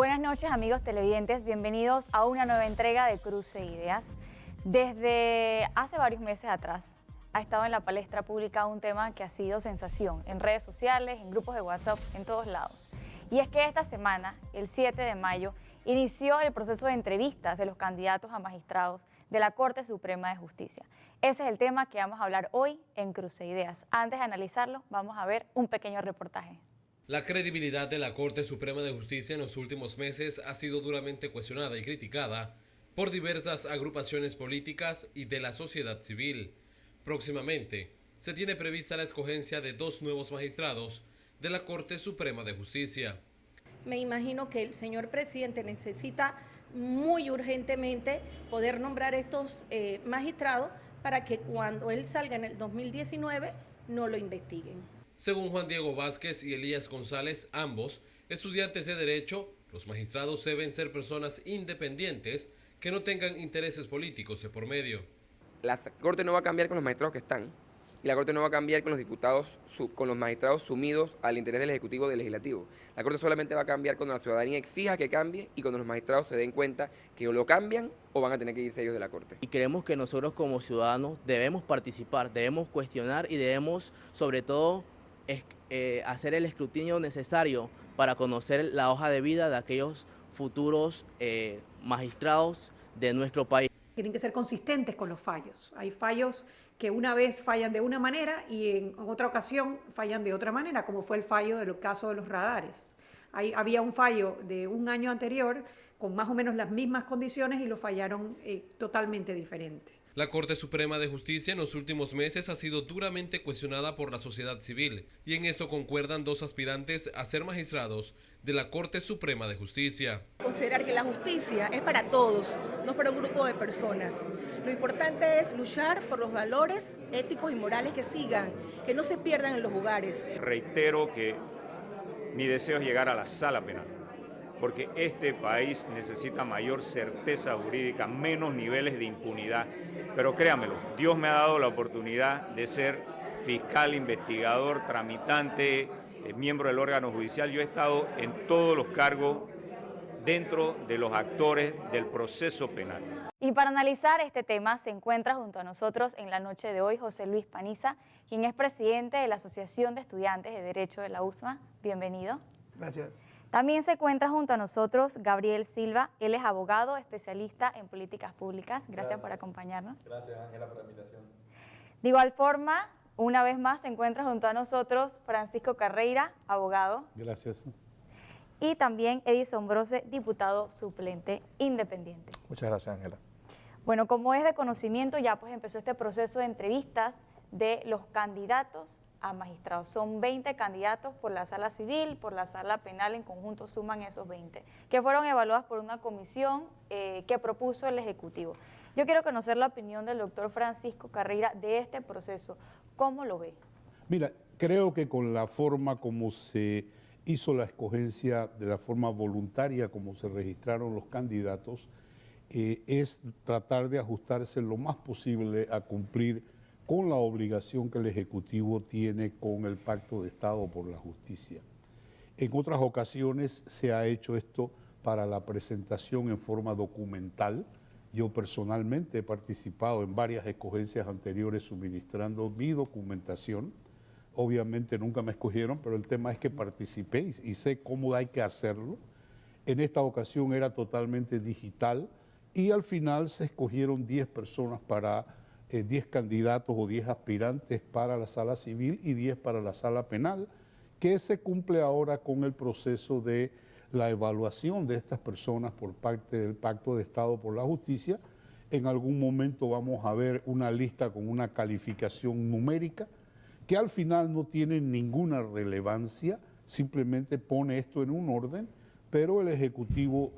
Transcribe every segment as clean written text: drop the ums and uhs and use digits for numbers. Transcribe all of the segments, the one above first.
Buenas noches, amigos televidentes, bienvenidos a una nueva entrega de Cruce de Ideas. Desde hace varios meses atrás ha estado en la palestra pública un tema que ha sido sensación en redes sociales, en grupos de WhatsApp, en todos lados. Y es que esta semana, el 7 de mayo, inició el proceso de entrevistas de los candidatos a magistrados de la Corte Suprema de Justicia. Ese es el tema que vamos a hablar hoy en Cruce de Ideas. Antes de analizarlo, vamos a ver un pequeño reportaje. La credibilidad de la Corte Suprema de Justicia en los últimos meses ha sido duramente cuestionada y criticada por diversas agrupaciones políticas y de la sociedad civil. Próximamente se tiene prevista la escogencia de 2 nuevos magistrados de la Corte Suprema de Justicia. Me imagino que el señor presidente necesita muy urgentemente poder nombrar estos magistrados para que cuando él salga en el 2019 no lo investiguen. Según Juan Diego Vázquez y Elías González, ambos estudiantes de Derecho, los magistrados deben ser personas independientes que no tengan intereses políticos de por medio. La Corte no va a cambiar con los magistrados que están, y la Corte no va a cambiar con los diputados, con los magistrados sumidos al interés del Ejecutivo y del Legislativo. La Corte solamente va a cambiar cuando la ciudadanía exija que cambie y cuando los magistrados se den cuenta que o lo cambian o van a tener que irse ellos de la Corte. Y creemos que nosotros como ciudadanos debemos participar, debemos cuestionar y debemos sobre todo hacer el escrutinio necesario para conocer la hoja de vida de aquellos futuros magistrados de nuestro país. Tienen que ser consistentes con los fallos. Hay fallos que una vez fallan de una manera y en otra ocasión fallan de otra manera, como fue el fallo del caso de los radares. Había un fallo de un año anterior con más o menos las mismas condiciones y lo fallaron totalmente diferente. La Corte Suprema de Justicia en los últimos meses ha sido duramente cuestionada por la sociedad civil y en eso concuerdan 2 aspirantes a ser magistrados de la Corte Suprema de Justicia. Considerar que la justicia es para todos, no para un grupo de personas. Lo importante es luchar por los valores éticos y morales que sigan, que no se pierdan en los lugares. Reitero que mi deseo es llegar a la sala penal, porque este país necesita mayor certeza jurídica, menos niveles de impunidad. Pero créamelo, Dios me ha dado la oportunidad de ser fiscal, investigador, tramitante, miembro del órgano judicial. Yo he estado en todos los cargos dentro de los actores del proceso penal. Y para analizar este tema se encuentra junto a nosotros en la noche de hoy José Luis Paniza, quien es presidente de la Asociación de Estudiantes de Derecho de la USMA. Bienvenido. Gracias. También se encuentra junto a nosotros Gabriel Silva, él es abogado, especialista en políticas públicas. Gracias por acompañarnos. Gracias, Ángela, por la invitación. De igual forma, una vez más se encuentra junto a nosotros Francisco Carreira, abogado. Gracias. Y también Edison Brose, diputado suplente independiente. Muchas gracias, Ángela. Bueno, como es de conocimiento, ya pues empezó este proceso de entrevistas de los candidatos a magistrados. Son 20 candidatos por la sala civil, por la sala penal, en conjunto suman esos 20, que fueron evaluados por una comisión que propuso el Ejecutivo. Yo quiero conocer la opinión del doctor Francisco Carreira de este proceso. ¿Cómo lo ve? Mira, creo que con la forma como se hizo la escogencia, de la forma voluntaria como se registraron los candidatos, es tratar de ajustarse lo más posible a cumplir con la obligación que el Ejecutivo tiene con el Pacto de Estado por la Justicia. En otras ocasiones se ha hecho esto para la presentación en forma documental. Yo personalmente he participado en varias escogencias anteriores suministrando mi documentación. Obviamente nunca me escogieron, pero el tema es que participé y sé cómo hay que hacerlo. En esta ocasión era totalmente digital y al final se escogieron 10 personas para 10 candidatos o 10 aspirantes para la sala civil y 10 para la sala penal, que se cumple ahora con el proceso de la evaluación de estas personas por parte del Pacto de Estado por la Justicia. En algún momento vamos a ver una lista con una calificación numérica que al final no tiene ninguna relevancia, simplemente pone esto en un orden, pero el Ejecutivo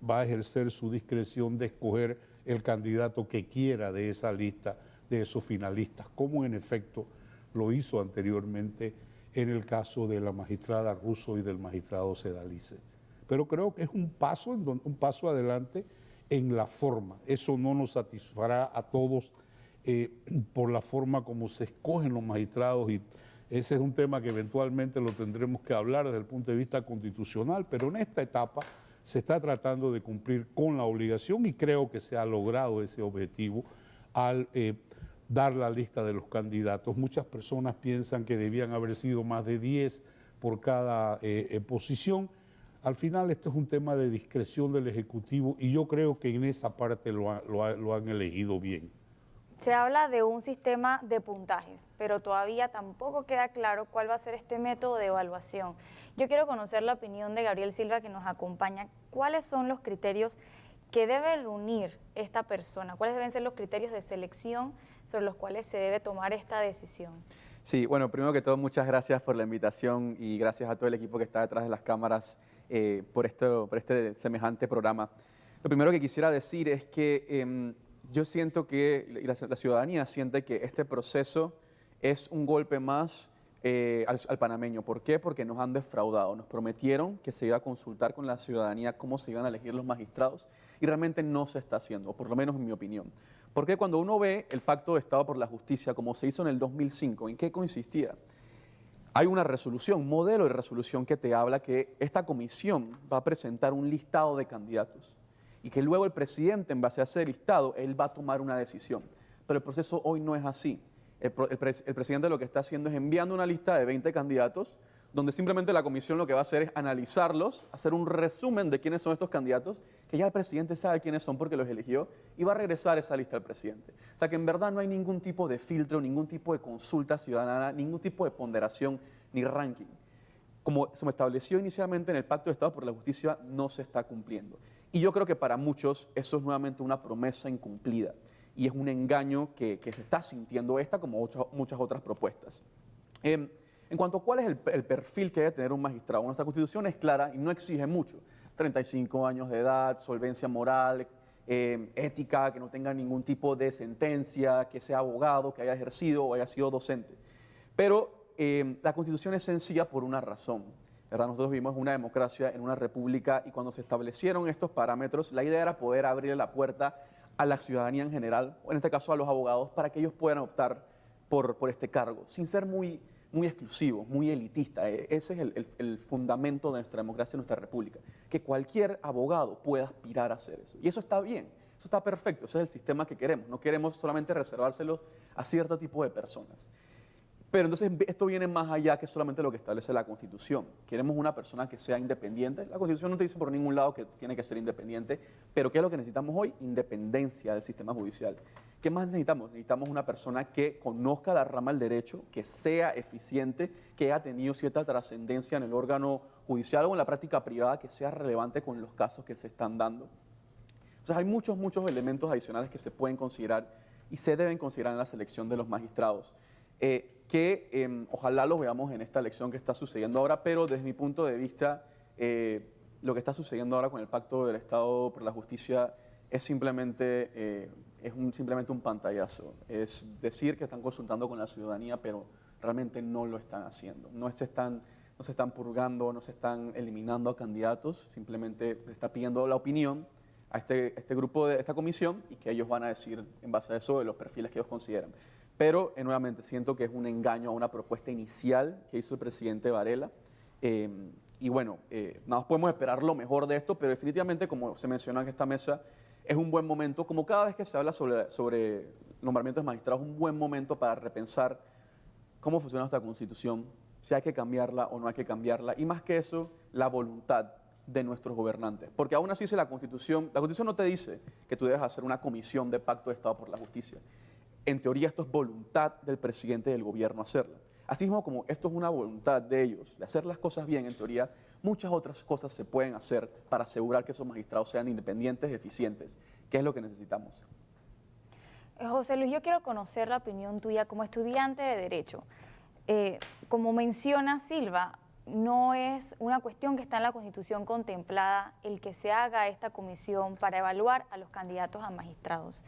va a ejercer su discreción de escoger el candidato que quiera de esa lista, de esos finalistas, como en efecto lo hizo anteriormente en el caso de la magistrada Russo y del magistrado Sedalice. Pero creo que es un paso adelante en la forma. Eso no nos satisfará a todos por la forma como se escogen los magistrados, y ese es un tema que eventualmente lo tendremos que hablar desde el punto de vista constitucional, pero en esta etapa se está tratando de cumplir con la obligación y creo que se ha logrado ese objetivo al dar la lista de los candidatos. Muchas personas piensan que debían haber sido más de 10 por cada posición. Al final esto es un tema de discreción del Ejecutivo y yo creo que en esa parte lo han elegido bien. Se habla de un sistema de puntajes, pero todavía tampoco queda claro cuál va a ser este método de evaluación. Yo quiero conocer la opinión de Gabriel Silva, que nos acompaña. ¿Cuáles son los criterios que debe reunir esta persona? ¿Cuáles deben ser los criterios de selección sobre los cuales se debe tomar esta decisión? Sí, bueno, primero que todo, muchas gracias por la invitación y gracias a todo el equipo que está detrás de las cámaras por este semejante programa. Lo primero que quisiera decir es que yo siento que la ciudadanía siente que este proceso es un golpe más al panameño. ¿Por qué? Porque nos han defraudado. Nos prometieron que se iba a consultar con la ciudadanía cómo se iban a elegir los magistrados y realmente no se está haciendo, por lo menos en mi opinión. Porque cuando uno ve el Pacto de Estado por la Justicia, como se hizo en el 2005, ¿en qué consistía? Hay una resolución, un modelo de resolución que te habla que esta comisión va a presentar un listado de candidatos y que luego el presidente, en base a ese listado, él va a tomar una decisión. Pero el proceso hoy no es así. El presidente lo que está haciendo es enviando una lista de 20 candidatos, donde simplemente la comisión lo que va a hacer es analizarlos, hacer un resumen de quiénes son estos candidatos, que ya el presidente sabe quiénes son porque los eligió, y va a regresar esa lista al presidente. O sea que en verdad no hay ningún tipo de filtro, ningún tipo de consulta ciudadana, ningún tipo de ponderación ni ranking. Como se estableció inicialmente en el Pacto de Estado por la Justicia, no se está cumpliendo. Y yo creo que para muchos eso es nuevamente una promesa incumplida y es un engaño que se está sintiendo esta como muchas otras propuestas. En cuanto a cuál es el perfil que debe tener un magistrado, nuestra Constitución es clara y no exige mucho. 35 años de edad, solvencia moral, ética, que no tenga ningún tipo de sentencia, que sea abogado, que haya ejercido o haya sido docente. Pero la Constitución es sencilla por una razón, ¿verdad? Nosotros vivimos en una democracia, en una república, y cuando se establecieron estos parámetros, la idea era poder abrirle la puerta a la ciudadanía en general, o en este caso a los abogados, para que ellos puedan optar por este cargo, sin ser muy exclusivo, muy elitista. Ese es el fundamento de nuestra democracia, de nuestra república, que cualquier abogado pueda aspirar a hacer eso. Y eso está bien, eso está perfecto, ese es el sistema que queremos. No queremos solamente reservárselo a cierto tipo de personas. Pero entonces esto viene más allá que solamente lo que establece la Constitución. Queremos una persona que sea independiente. La Constitución no te dice por ningún lado que tiene que ser independiente, pero ¿qué es lo que necesitamos hoy? Independencia del sistema judicial. ¿Qué más necesitamos? Necesitamos una persona que conozca la rama del derecho, que sea eficiente, que haya tenido cierta trascendencia en el órgano judicial o en la práctica privada, que sea relevante con los casos que se están dando. Entonces hay muchos elementos adicionales que se pueden considerar y se deben considerar en la selección de los magistrados. Ojalá los veamos en esta elección que está sucediendo ahora, pero desde mi punto de vista, lo que está sucediendo ahora con el Pacto del Estado por la Justicia es simplemente un pantallazo. Es decir que están consultando con la ciudadanía, pero realmente no lo están haciendo. No se están purgando, no se están eliminando a candidatos, simplemente se está pidiendo la opinión a este grupo de esta comisión y que ellos van a decir en base a eso de los perfiles que ellos consideran. Pero, nuevamente, siento que es un engaño a una propuesta inicial que hizo el presidente Varela. Y bueno, nada más podemos esperar lo mejor de esto, pero definitivamente, como se menciona en esta mesa, es un buen momento, como cada vez que se habla sobre nombramientos de magistrados, un buen momento para repensar cómo funciona nuestra Constitución, si hay que cambiarla o no hay que cambiarla, y más que eso, la voluntad de nuestros gobernantes. Porque aún así, la Constitución no te dice que tú debes hacer una comisión de Pacto de Estado por la Justicia. En teoría, esto es voluntad del presidente y del gobierno hacerla. Así mismo como esto es una voluntad de ellos, de hacer las cosas bien, en teoría, muchas otras cosas se pueden hacer para asegurar que esos magistrados sean independientes y eficientes, que es lo que necesitamos. José Luis, yo quiero conocer la opinión tuya como estudiante de Derecho. Como menciona Silva, no es una cuestión que está en la Constitución contemplada el que se haga esta comisión para evaluar a los candidatos a magistrados.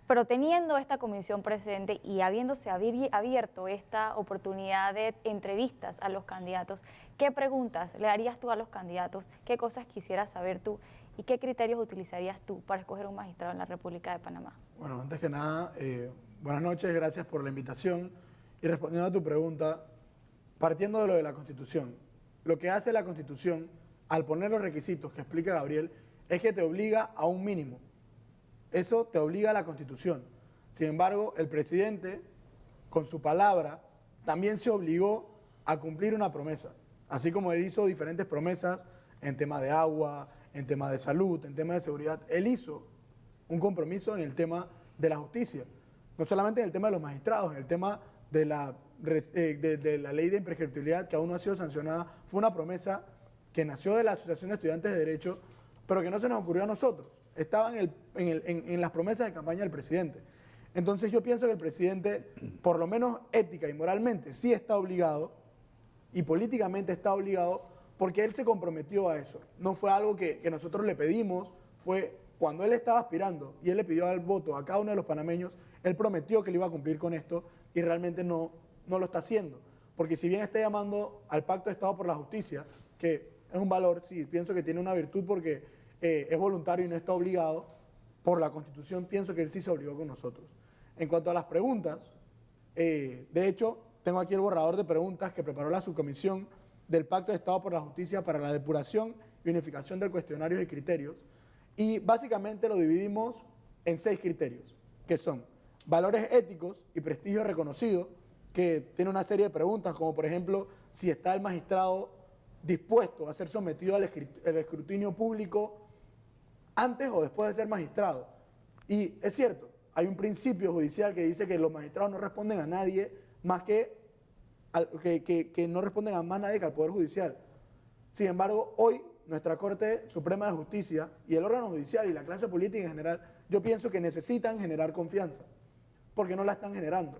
Pero teniendo esta comisión presente y habiéndose abierto esta oportunidad de entrevistas a los candidatos, ¿qué preguntas le harías tú a los candidatos? ¿Qué cosas quisieras saber tú? ¿Y qué criterios utilizarías tú para escoger un magistrado en la República de Panamá? Bueno, antes que nada, buenas noches, gracias por la invitación. Y respondiendo a tu pregunta, partiendo de lo de la Constitución, lo que hace la Constitución al poner los requisitos que explica Gabriel, es que te obliga a un mínimo. Eso te obliga a la Constitución. Sin embargo, el presidente, con su palabra, también se obligó a cumplir una promesa. Así como él hizo diferentes promesas en tema de agua, en tema de salud, en tema de seguridad, él hizo un compromiso en el tema de la justicia. No solamente en el tema de los magistrados, en el tema de la ley de imprescriptibilidad que aún no ha sido sancionada. Fue una promesa que nació de la Asociación de Estudiantes de Derecho, pero que no se nos ocurrió a nosotros. Estaba en las promesas de campaña del presidente. Entonces yo pienso que el presidente, por lo menos ética y moralmente, sí está obligado, y políticamente está obligado, porque él se comprometió a eso. No fue algo que nosotros le pedimos, fue cuando él estaba aspirando y él le pidió el voto a cada uno de los panameños, él prometió que le iba a cumplir con esto y realmente no lo está haciendo. Porque si bien está llamando al Pacto de Estado por la Justicia, que es un valor, sí, pienso que tiene una virtud porque es voluntario y no está obligado, por la Constitución pienso que él sí se obligó con nosotros. En cuanto a las preguntas, de hecho, tengo aquí el borrador de preguntas que preparó la subcomisión del Pacto de Estado por la Justicia para la depuración y unificación del cuestionario y criterios. Y básicamente lo dividimos en 6 criterios, que son valores éticos y prestigio reconocido, que tiene una serie de preguntas, como por ejemplo, si está el magistrado dispuesto a ser sometido al escrutinio público antes o después de ser magistrado. Y es cierto, hay un principio judicial que dice que los magistrados no responden a nadie más que no responden a más nadie que al Poder Judicial. Sin embargo, hoy nuestra Corte Suprema de Justicia y el órgano judicial y la clase política en general, yo pienso que necesitan generar confianza, porque no la están generando.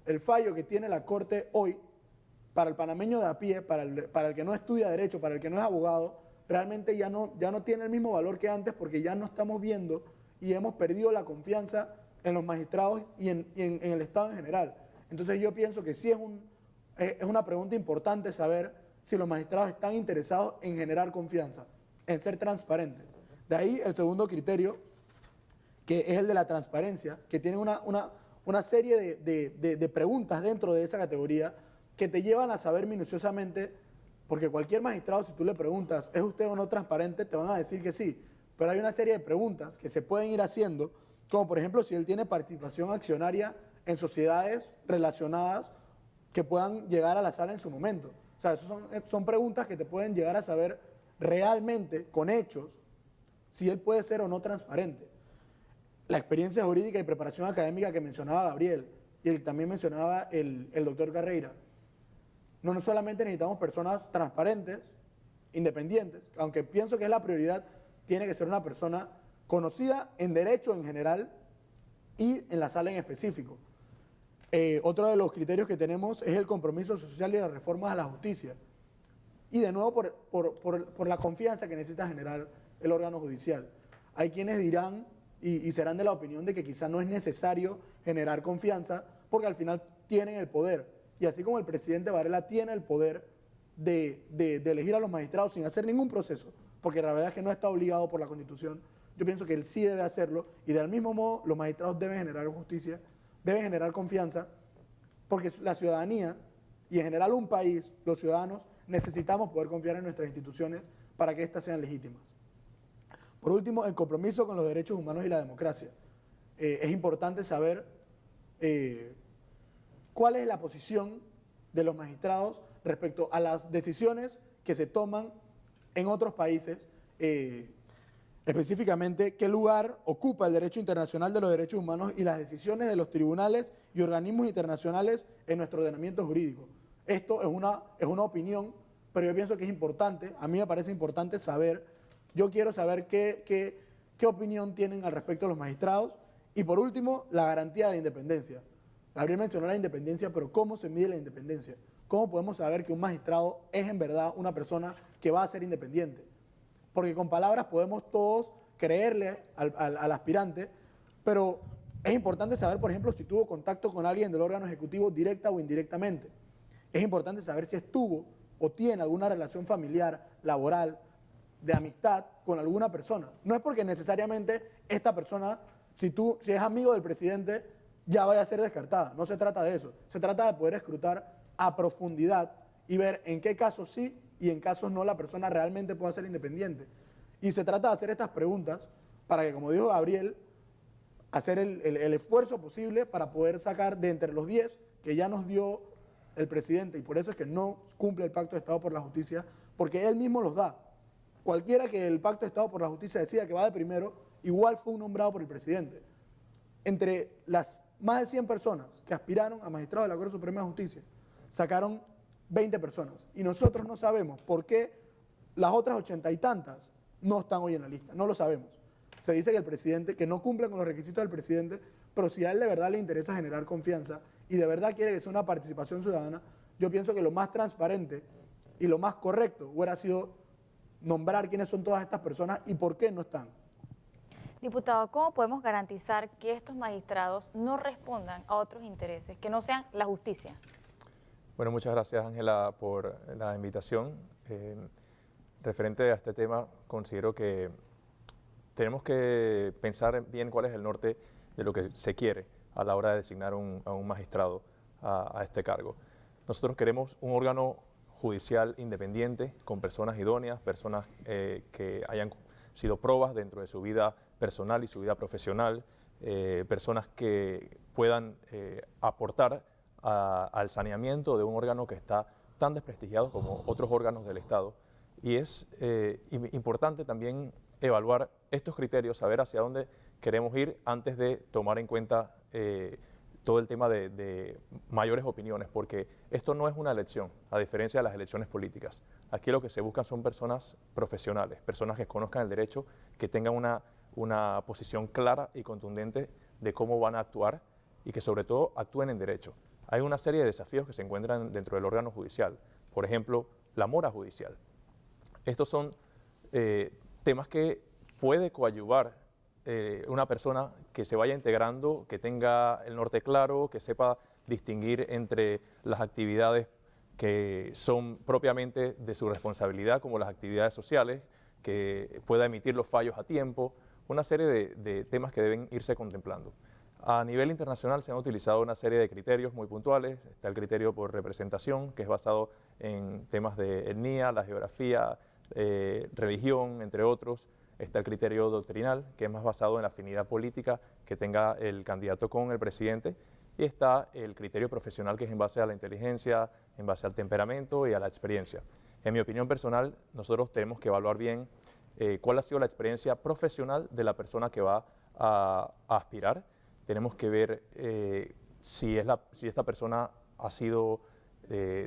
El fallo que tiene la Corte hoy, para el panameño de a pie, para el que no estudia Derecho, para el que no es abogado, realmente ya no tiene el mismo valor que antes, porque ya no estamos viendo y hemos perdido la confianza en los magistrados y en el Estado en general. Entonces yo pienso que sí es una pregunta importante saber si los magistrados están interesados en generar confianza, en ser transparentes. De ahí el segundo criterio, que es el de la transparencia, que tiene una serie de preguntas dentro de esa categoría que te llevan a saber minuciosamente, porque cualquier magistrado, si tú le preguntas, ¿es usted o no transparente?, te van a decir que sí. Pero hay una serie de preguntas que se pueden ir haciendo, como por ejemplo si él tiene participación accionaria en sociedades relacionadas que puedan llegar a la sala en su momento. O sea, son preguntas que te pueden llegar a saber realmente, con hechos, si él puede ser o no transparente. La experiencia jurídica y preparación académica que mencionaba Gabriel y el que también mencionaba el doctor Carreira. No solamente necesitamos personas transparentes, independientes, aunque pienso que es la prioridad, tiene que ser una persona conocida en derecho en general y en la sala en específico. Otro de los criterios que tenemos es el compromiso social y las reformas a la justicia. Y de nuevo por la confianza que necesita generar el órgano judicial. Hay quienes dirán y serán de la opinión de que quizá no es necesario generar confianza porque al final tienen el poder. Y así como el presidente Varela tiene el poder de elegir a los magistrados sin hacer ningún proceso, porque la verdad es que no está obligado por la Constitución, yo pienso que él sí debe hacerlo y del mismo modo los magistrados deben generar justicia, deben generar confianza, porque la ciudadanía y en general un país, los ciudadanos, necesitamos poder confiar en nuestras instituciones para que éstas sean legítimas. Por último, el compromiso con los derechos humanos y la democracia. Es importante saber cuál es la posición de los magistrados respecto a las decisiones que se toman en otros países, específicamente qué lugar ocupa el derecho internacional de los derechos humanos y las decisiones de los tribunales y organismos internacionales en nuestro ordenamiento jurídico. Esto es una opinión, pero yo pienso que es importante, a mí me parece importante saber, yo quiero saber qué opinión tienen al respecto los magistrados y por último, la garantía de independencia. Gabriel mencionó la independencia, pero ¿cómo se mide la independencia? ¿Cómo podemos saber que un magistrado es en verdad una persona que va a ser independiente? Porque con palabras podemos todos creerle al aspirante, pero es importante saber, por ejemplo, si tuvo contacto con alguien del órgano ejecutivo directa o indirectamente. Es importante saber si estuvo o tiene alguna relación familiar, laboral, de amistad con alguna persona. No es porque necesariamente esta persona, si es amigo del presidente, ya vaya a ser descartada. No se trata de eso. Se trata de poder escrutar a profundidad y ver en qué casos sí y en casos no, la persona realmente pueda ser independiente. Y se trata de hacer estas preguntas para que, como dijo Gabriel, hacer el esfuerzo posible para poder sacar de entre los 10 que ya nos dio el presidente, y por eso es que no cumple el Pacto de Estado por la Justicia, porque él mismo los da. Cualquiera que el Pacto de Estado por la Justicia decida que va de primero, igual fue nombrado por el presidente. Entre las más de 100 personas que aspiraron a magistrados de la Corte Suprema de Justicia, sacaron 20 personas. Y nosotros no sabemos por qué las otras 80 y tantas no están hoy en la lista. No lo sabemos. Se dice que el presidente, que no cumple con los requisitos del presidente, pero si a él de verdad le interesa generar confianza y de verdad quiere que sea una participación ciudadana, yo pienso que lo más transparente y lo más correcto hubiera sido nombrar quiénes son todas estas personas y por qué no están. Diputado, ¿cómo podemos garantizar que estos magistrados no respondan a otros intereses, que no sean la justicia? Bueno, muchas gracias, Ángela, por la invitación. Referente a este tema, considero que tenemos que pensar bien cuál es el norte de lo que se quiere a la hora de designar a un magistrado a este cargo. Nosotros queremos un órgano judicial independiente, con personas idóneas, personas que hayan sido probas dentro de su vida personal y su vida profesional, personas que puedan aportar al saneamiento de un órgano que está tan desprestigiado como otros órganos del Estado. Y es importante también evaluar estos criterios, saber hacia dónde queremos ir antes de tomar en cuenta todo el tema de mayores opiniones, porque esto no es una elección, a diferencia de las elecciones políticas. Aquí lo que se buscan son personas profesionales, personas que conozcan el derecho, que tengan una posición clara y contundente de cómo van a actuar y que sobre todo actúen en derecho. Hay una serie de desafíos que se encuentran dentro del órgano judicial, por ejemplo, la mora judicial. Estos son temas que puede coadyuvar una persona que se vaya integrando, que tenga el norte claro, que sepa distinguir entre las actividades que son propiamente de su responsabilidad, como las actividades sociales, que pueda emitir los fallos a tiempo, una serie de temas que deben irse contemplando. A nivel internacional se han utilizado una serie de criterios muy puntuales. Está el criterio por representación, que es basado en temas de etnia, la geografía, religión, entre otros. Está el criterio doctrinal, que es más basado en la afinidad política que tenga el candidato con el presidente. Y está el criterio profesional, que es en base a la inteligencia, en base al temperamento y a la experiencia. En mi opinión personal, nosotros tenemos que evaluar bien cuál ha sido la experiencia profesional de la persona que va a aspirar. Tenemos que ver si esta persona ha sido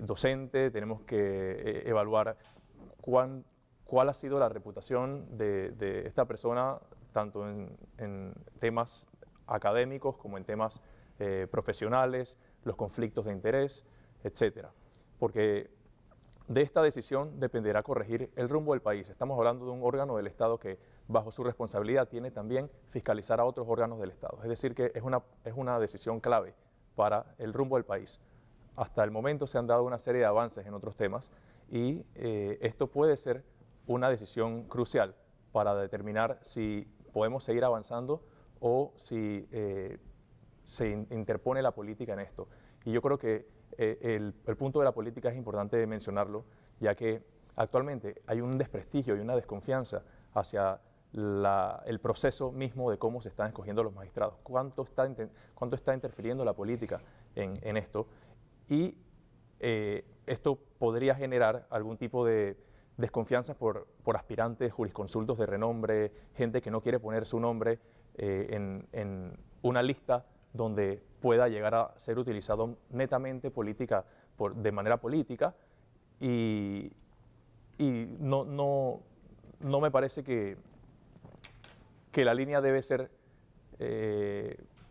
docente, tenemos que evaluar cuál ha sido la reputación de esta persona, tanto en temas académicos como en temas profesionales, los conflictos de interés, etcétera. Porque de esta decisión dependerá corregir el rumbo del país. Estamos hablando de un órgano del Estado que, bajo su responsabilidad, tiene también fiscalizar a otros órganos del Estado. Es decir, que es una decisión clave para el rumbo del país. Hasta el momento se han dado una serie de avances en otros temas y esto puede ser una decisión crucial para determinar si podemos seguir avanzando o si se interpone la política en esto. Y yo creo que el punto de la política es importante mencionarlo, ya que actualmente hay un desprestigio y una desconfianza hacia el proceso mismo de cómo se están escogiendo los magistrados. ¿Cuánto está interfiriendo la política en esto? Y esto podría generar algún tipo de desconfianza por aspirantes, jurisconsultos de renombre, gente que no quiere poner su nombre en una lista donde pueda llegar a ser utilizado netamente de manera política y no me parece que la línea debe ser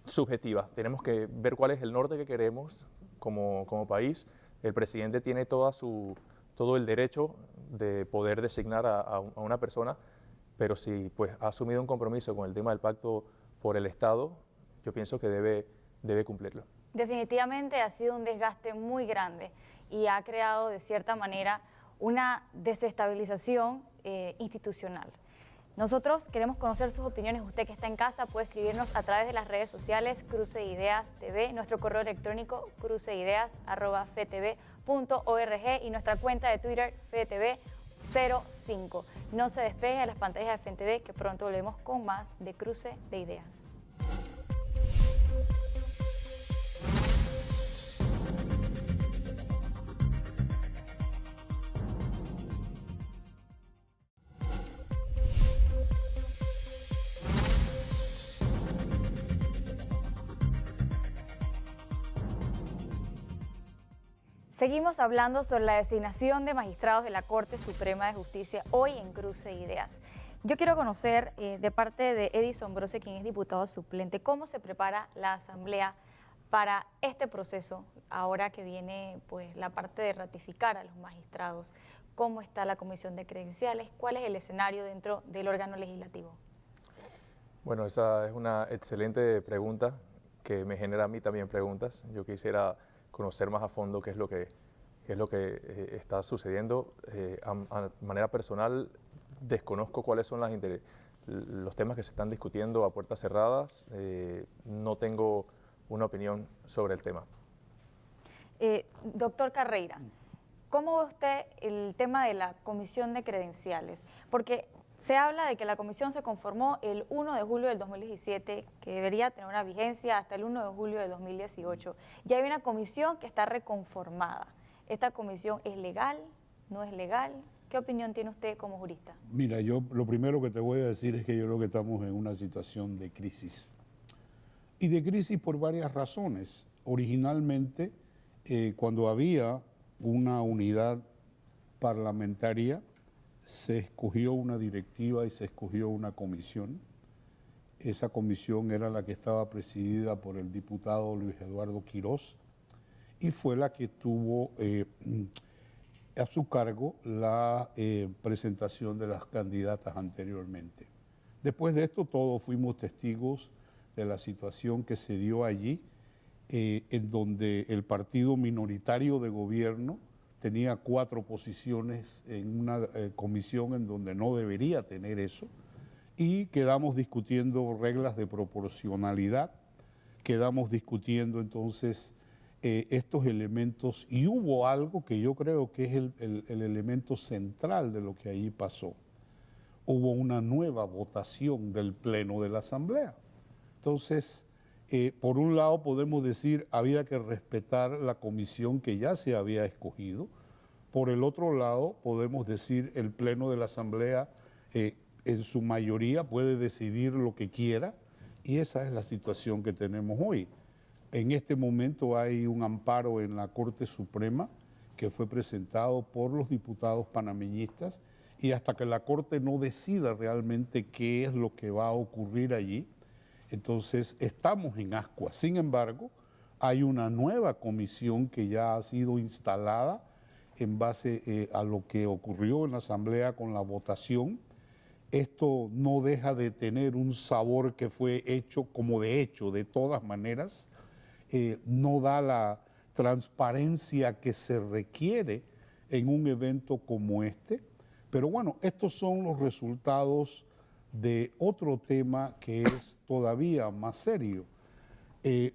subjetiva. Tenemos que ver cuál es el norte que queremos como país. El presidente tiene todo el derecho de poder designar a una persona, pero si pues, ha asumido un compromiso con el tema del pacto por el Estado, yo pienso que debe cumplirlo. Definitivamente ha sido un desgaste muy grande y ha creado de cierta manera una desestabilización institucional. Nosotros queremos conocer sus opiniones. Usted que está en casa puede escribirnos a través de las redes sociales Cruce Ideas TV, nuestro correo electrónico cruceideas@ftv.com. y nuestra cuenta de Twitter FETV05. No se despegue de las pantallas de FETV, que pronto volvemos con más de Cruce de Ideas. Seguimos hablando sobre la designación de magistrados de la Corte Suprema de Justicia hoy en Cruce de Ideas. Yo quiero conocer de parte de Edison Brose, quien es diputado suplente, cómo se prepara la Asamblea para este proceso, ahora que viene pues la parte de ratificar a los magistrados. ¿Cómo está la Comisión de Credenciales? ¿Cuál es el escenario dentro del órgano legislativo? Bueno, esa es una excelente pregunta que me genera a mí también preguntas. Yo quisiera conocer más a fondo qué es lo que está sucediendo. A manera personal, desconozco cuáles son los temas que se están discutiendo a puertas cerradas. No tengo una opinión sobre el tema. Doctor Carreira, ¿cómo ve usted el tema de la Comisión de Credenciales? Porque se habla de que la comisión se conformó el 1 de julio del 2017, que debería tener una vigencia hasta el 1 de julio del 2018. Y hay una comisión que está reconformada. ¿Esta comisión es legal? ¿No es legal? ¿Qué opinión tiene usted como jurista? Mira, yo lo primero que te voy a decir es que yo creo que estamos en una situación de crisis. Y de crisis por varias razones. Originalmente, cuando había una unidad parlamentaria, se escogió una directiva y se escogió una comisión. Esa comisión era la que estaba presidida por el diputado Luis Eduardo Quirós y fue la que tuvo a su cargo la presentación de las candidatas anteriormente. Después de esto, todos fuimos testigos de la situación que se dio allí, en donde el partido minoritario de gobierno tenía 4 posiciones en una comisión en donde no debería tener eso, y quedamos discutiendo reglas de proporcionalidad, quedamos discutiendo entonces estos elementos, y hubo algo que yo creo que es el elemento central de lo que allí pasó. Hubo una nueva votación del Pleno de la Asamblea. Entonces, por un lado podemos decir había que respetar la comisión que ya se había escogido. Por el otro lado podemos decir el Pleno de la Asamblea en su mayoría puede decidir lo que quiera, y esa es la situación que tenemos hoy. En este momento hay un amparo en la Corte Suprema que fue presentado por los diputados panameñistas, y hasta que la Corte no decida realmente qué es lo que va a ocurrir allí, entonces estamos en ascuas. Sin embargo, hay una nueva comisión que ya ha sido instalada en base a lo que ocurrió en la Asamblea con la votación. Esto no deja de tener un sabor que fue hecho como de hecho, de todas maneras. No da la transparencia que se requiere en un evento como este. Pero bueno, estos son los resultados de otro tema que es todavía más serio.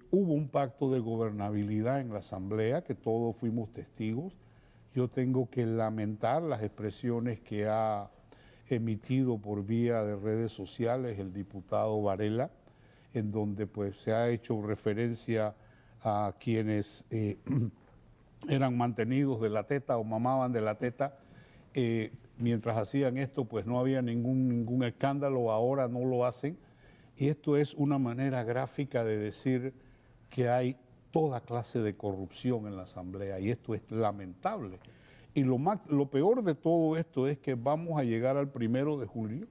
Hubo un pacto de gobernabilidad en la Asamblea, que todos fuimos testigos. Yo tengo que lamentar las expresiones que ha emitido por vía de redes sociales el diputado Varela, en donde pues se ha hecho referencia a quienes eran mantenidos de la teta o mamaban de la teta. Mientras hacían esto, pues no había ningún escándalo, ahora no lo hacen. Y esto es una manera gráfica de decir que hay toda clase de corrupción en la Asamblea, y esto es lamentable. Y lo peor de todo esto es que vamos a llegar al 1 de julio,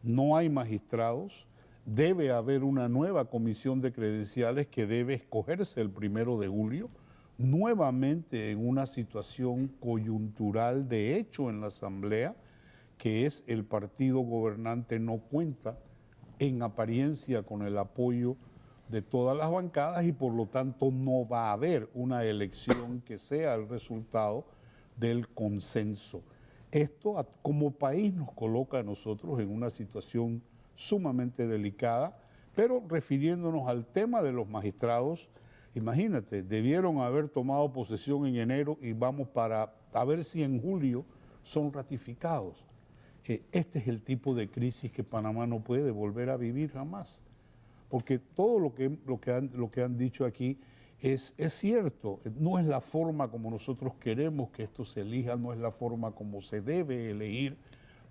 no hay magistrados, debe haber una nueva comisión de credenciales que debe escogerse el 1 de julio, nuevamente en una situación coyuntural de hecho en la Asamblea, que es el partido gobernante no cuenta en apariencia con el apoyo de todas las bancadas, y por lo tanto no va a haber una elección que sea el resultado del consenso. Esto como país nos coloca a nosotros en una situación sumamente delicada, pero refiriéndonos al tema de los magistrados, Imagínate, debieron haber tomado posesión en enero y vamos a ver si en julio son ratificados. Este es el tipo de crisis que Panamá no puede volver a vivir jamás. Porque todo lo que han dicho aquí es cierto, no es la forma como nosotros queremos que esto se elija, no es la forma como se debe elegir,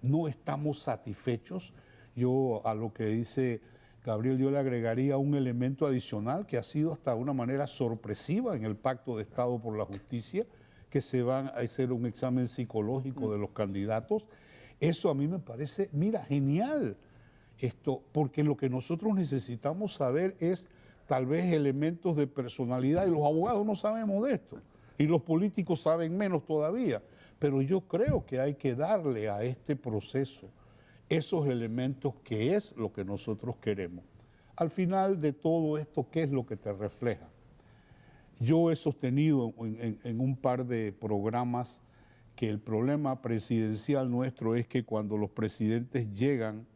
no estamos satisfechos. Yo a lo que dice Gabriel, yo le agregaría un elemento adicional que ha sido hasta una manera sorpresiva en el Pacto de Estado por la Justicia, que se van a hacer un examen psicológico de los candidatos. Eso a mí me parece, mira, genial. Porque lo que nosotros necesitamos saber es tal vez elementos de personalidad, y los abogados no sabemos de esto, y los políticos saben menos todavía, pero yo creo que hay que darle a este proceso esos elementos que es lo que nosotros queremos. Al final de todo esto, ¿qué es lo que te refleja? Yo he sostenido en un par de programas que el problema presidencial nuestro es que cuando los presidentes llegan,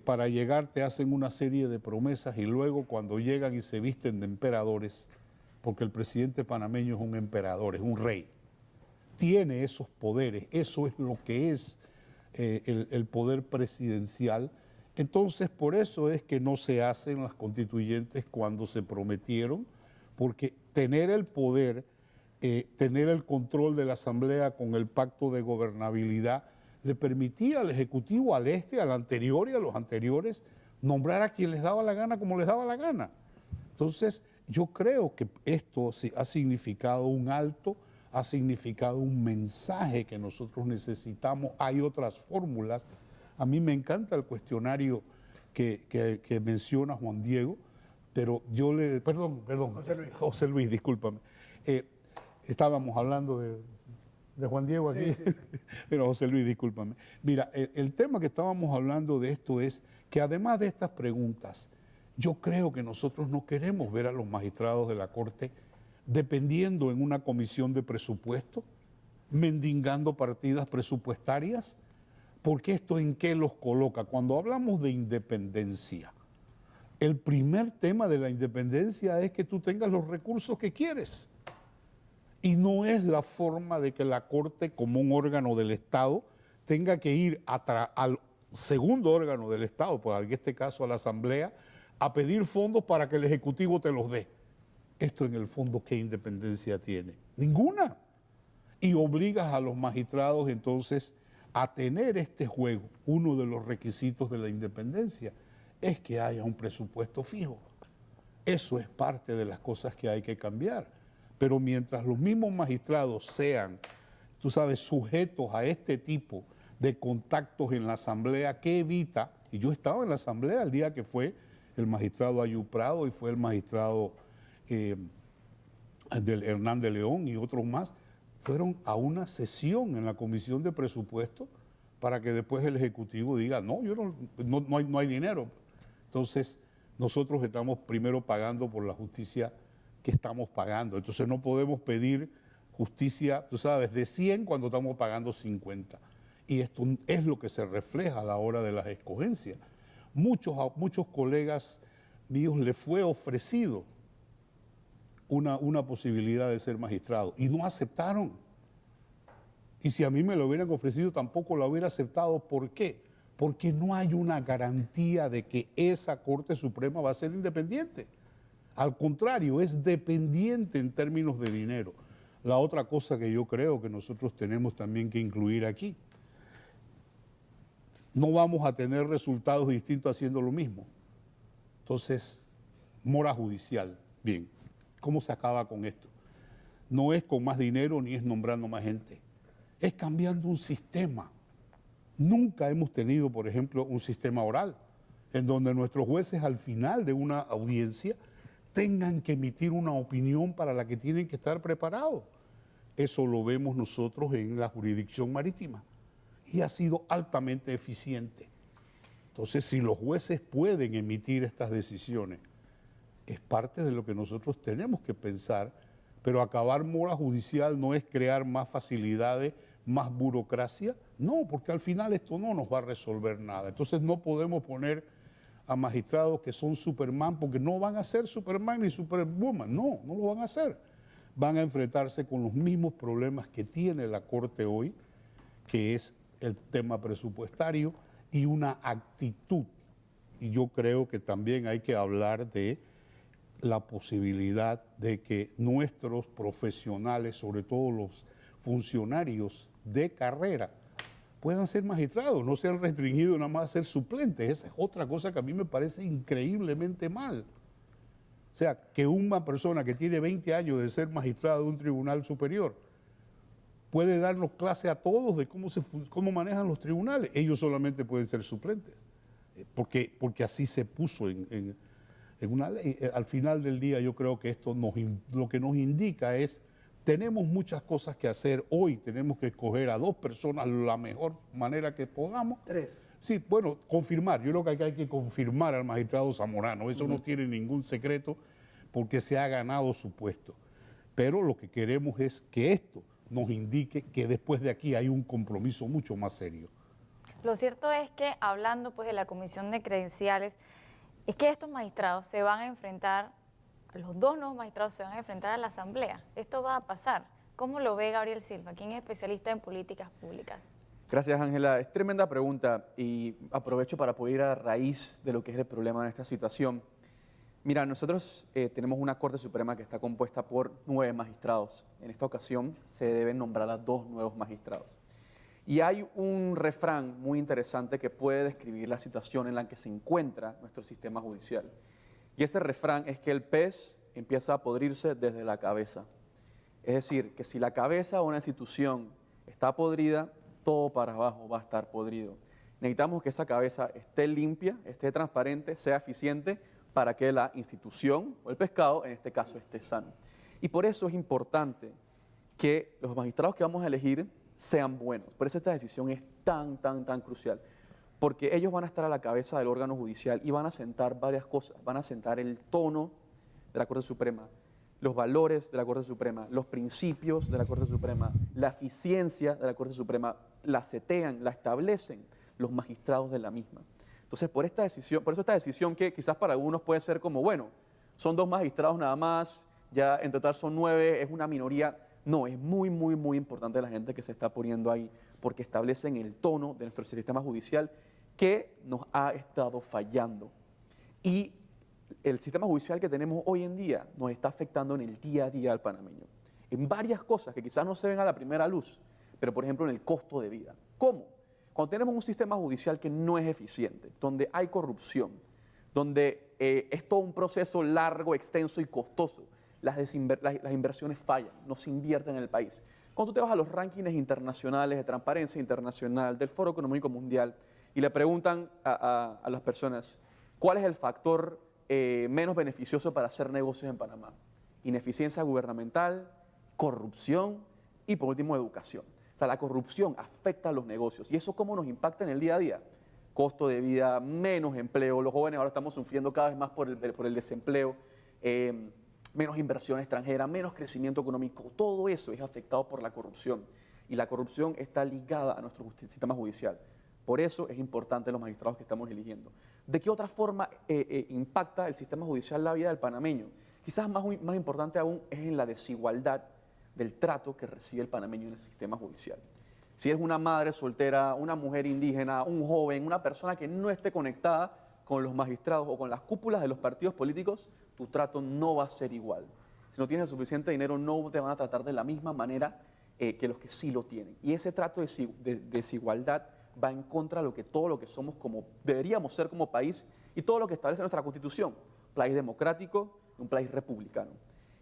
para llegar te hacen una serie de promesas y luego cuando llegan y se visten de emperadores, porque el presidente panameño es un emperador, es un rey, tiene esos poderes, eso es lo que es el poder presidencial. Entonces por eso es que no se hacen las constituyentes cuando se prometieron, porque tener el poder, tener el control de la Asamblea con el pacto de gobernabilidad le permitía al Ejecutivo, al anterior y a los anteriores, nombrar a quien les daba la gana como les daba la gana. Entonces, yo creo que esto ha significado un alto, ha significado un mensaje que nosotros necesitamos. Hay otras fórmulas. A mí me encanta el cuestionario que menciona Juan Diego, pero yo le... Perdón. José Luis, discúlpame. Estábamos hablando de Juan Diego aquí. Sí. Pero José Luis, discúlpame. Mira, el tema que estábamos hablando de esto es que además de estas preguntas, yo creo que nosotros no queremos ver a los magistrados de la Corte dependiendo en una comisión de presupuesto, mendigando partidas presupuestarias, porque esto en qué los coloca. Cuando hablamos de independencia, el primer tema de la independencia es que tú tengas los recursos que quieres. Y no es la forma de que la Corte, como un órgano del Estado, tenga que ir al segundo órgano del Estado, pues en este caso a la Asamblea, a pedir fondos para que el Ejecutivo te los dé. Esto en el fondo, ¿qué independencia tiene? Ninguna. Y obligas a los magistrados entonces a tener este juego. Uno de los requisitos de la independencia es que haya un presupuesto fijo. Eso es parte de las cosas que hay que cambiar. Pero mientras los mismos magistrados sean, tú sabes, sujetos a este tipo de contactos en la Asamblea, ¿qué evita? Y yo estaba en la Asamblea el día que fue el magistrado Ayub Prado y fue el magistrado del Hernández León y otros más, fueron a una sesión en la Comisión de Presupuesto para que después el Ejecutivo diga, no, no hay dinero. Entonces, nosotros estamos primero pagando por la justicia que estamos pagando. Entonces no podemos pedir justicia, tú sabes, de 100 cuando estamos pagando 50. Y esto es lo que se refleja a la hora de las escogencias. Muchos colegas míos les fue ofrecido una posibilidad de ser magistrado y no aceptaron. Y si a mí me lo hubieran ofrecido tampoco lo hubiera aceptado. ¿Por qué? Porque no hay una garantía de que esa Corte Suprema va a ser independiente. Al contrario, es dependiente en términos de dinero. La otra cosa que yo creo que nosotros tenemos también que incluir aquí, no vamos a tener resultados distintos haciendo lo mismo. Entonces, mora judicial. Bien, ¿cómo se acaba con esto? No es con más dinero ni es nombrando más gente, es cambiando un sistema. Nunca hemos tenido, por ejemplo, un sistema oral, en donde nuestros jueces al final de una audiencia tengan que emitir una opinión para la que tienen que estar preparados. Eso lo vemos nosotros en la jurisdicción marítima y ha sido altamente eficiente. Entonces, si los jueces pueden emitir estas decisiones, es parte de lo que nosotros tenemos que pensar, pero acabar mora judicial no es crear más facilidades, más burocracia, no, porque al final esto no nos va a resolver nada. Entonces no podemos poner a magistrados que son Superman, porque no van a ser Superman ni Superwoman, no lo van a hacer. Van a enfrentarse con los mismos problemas que tiene la Corte hoy, que es el tema presupuestario y una actitud. Y yo creo que también hay que hablar de la posibilidad de que nuestros profesionales, sobre todo los funcionarios de carrera, puedan ser magistrados, no sean restringidos nada más a ser suplentes. Esa es otra cosa que a mí me parece increíblemente mal. O sea, que una persona que tiene 20 años de ser magistrado de un tribunal superior puede darnos clase a todos de cómo manejan los tribunales. Ellos solamente pueden ser suplentes, porque así se puso en una ley. Al final del día yo creo que esto lo que nos indica es, tenemos muchas cosas que hacer hoy, tenemos que escoger a 2 personas la mejor manera que podamos. 3. Sí, bueno, confirmar. Yo creo que hay que confirmar al magistrado Zamorano. Eso no tiene ningún secreto porque se ha ganado su puesto. Pero lo que queremos es que esto nos indique que después de aquí hay un compromiso mucho más serio. Lo cierto es que, hablando pues de la comisión de credenciales, es que estos magistrados se van a enfrentar, los 2 nuevos magistrados se van a enfrentar a la Asamblea. Esto va a pasar. ¿Cómo lo ve Gabriel Silva, quien es especialista en políticas públicas? Gracias, Ángela. Es tremenda pregunta y aprovecho para poder ir a raíz de lo que es el problema en esta situación. Mira, nosotros tenemos una Corte Suprema que está compuesta por 9 magistrados. En esta ocasión se deben nombrar a 2 nuevos magistrados. Y hay un refrán muy interesante que puede describir la situación en la que se encuentra nuestro sistema judicial. Y ese refrán es que el pez empieza a podrirse desde la cabeza. Es decir, que si la cabeza de una institución está podrida, todo para abajo va a estar podrido. Necesitamos que esa cabeza esté limpia, esté transparente, sea eficiente, para que la institución o el pescado, en este caso, esté sano. Y por eso es importante que los magistrados que vamos a elegir sean buenos. Por eso esta decisión es tan crucial. Porque ellos van a estar a la cabeza del órgano judicial y van a sentar varias cosas. Van a sentar el tono de la Corte Suprema, los valores de la Corte Suprema, los principios de la Corte Suprema, la eficiencia de la Corte Suprema, la setean, la establecen los magistrados de la misma. Entonces, por eso esta decisión que quizás para algunos puede ser como, bueno, son 2 magistrados nada más, ya en total son 9, es una minoría. No, es muy importante la gente que se está poniendo ahí, porque establecen el tono de nuestro sistema judicial que nos ha estado fallando. Y el sistema judicial que tenemos hoy en día nos está afectando en el día a día al panameño. En varias cosas que quizás no se ven a la primera luz, pero por ejemplo en el costo de vida. ¿Cómo? Cuando tenemos un sistema judicial que no es eficiente, donde hay corrupción, donde es todo un proceso largo, extenso y costoso, las inversiones fallan, no se invierten en el país. Cuando tú te vas a los rankings internacionales de transparencia internacional, del Foro Económico Mundial, y le preguntan a las personas, ¿cuál es el factor menos beneficioso para hacer negocios en Panamá? Ineficiencia gubernamental, corrupción y por último educación. O sea, la corrupción afecta a los negocios. ¿Y eso cómo nos impacta en el día a día? Costo de vida, menos empleo. Los jóvenes ahora estamos sufriendo cada vez más por el desempleo. Menos inversión extranjera, menos crecimiento económico. Todo eso es afectado por la corrupción. Y la corrupción está ligada a nuestro sistema judicial. Por eso es importante los magistrados que estamos eligiendo. ¿De qué otra forma impacta el sistema judicial la vida del panameño? Quizás más importante aún es en la desigualdad del trato que recibe el panameño en el sistema judicial. Si eres una madre soltera, una mujer indígena, un joven, una persona que no esté conectada con los magistrados o con las cúpulas de los partidos políticos, tu trato no va a ser igual. Si no tienes el suficiente dinero, no te van a tratar de la misma manera que los que sí lo tienen. Y ese trato de desigualdad va en contra de todo lo que somos como deberíamos ser como país y todo lo que establece nuestra Constitución. Un país democrático, un país republicano.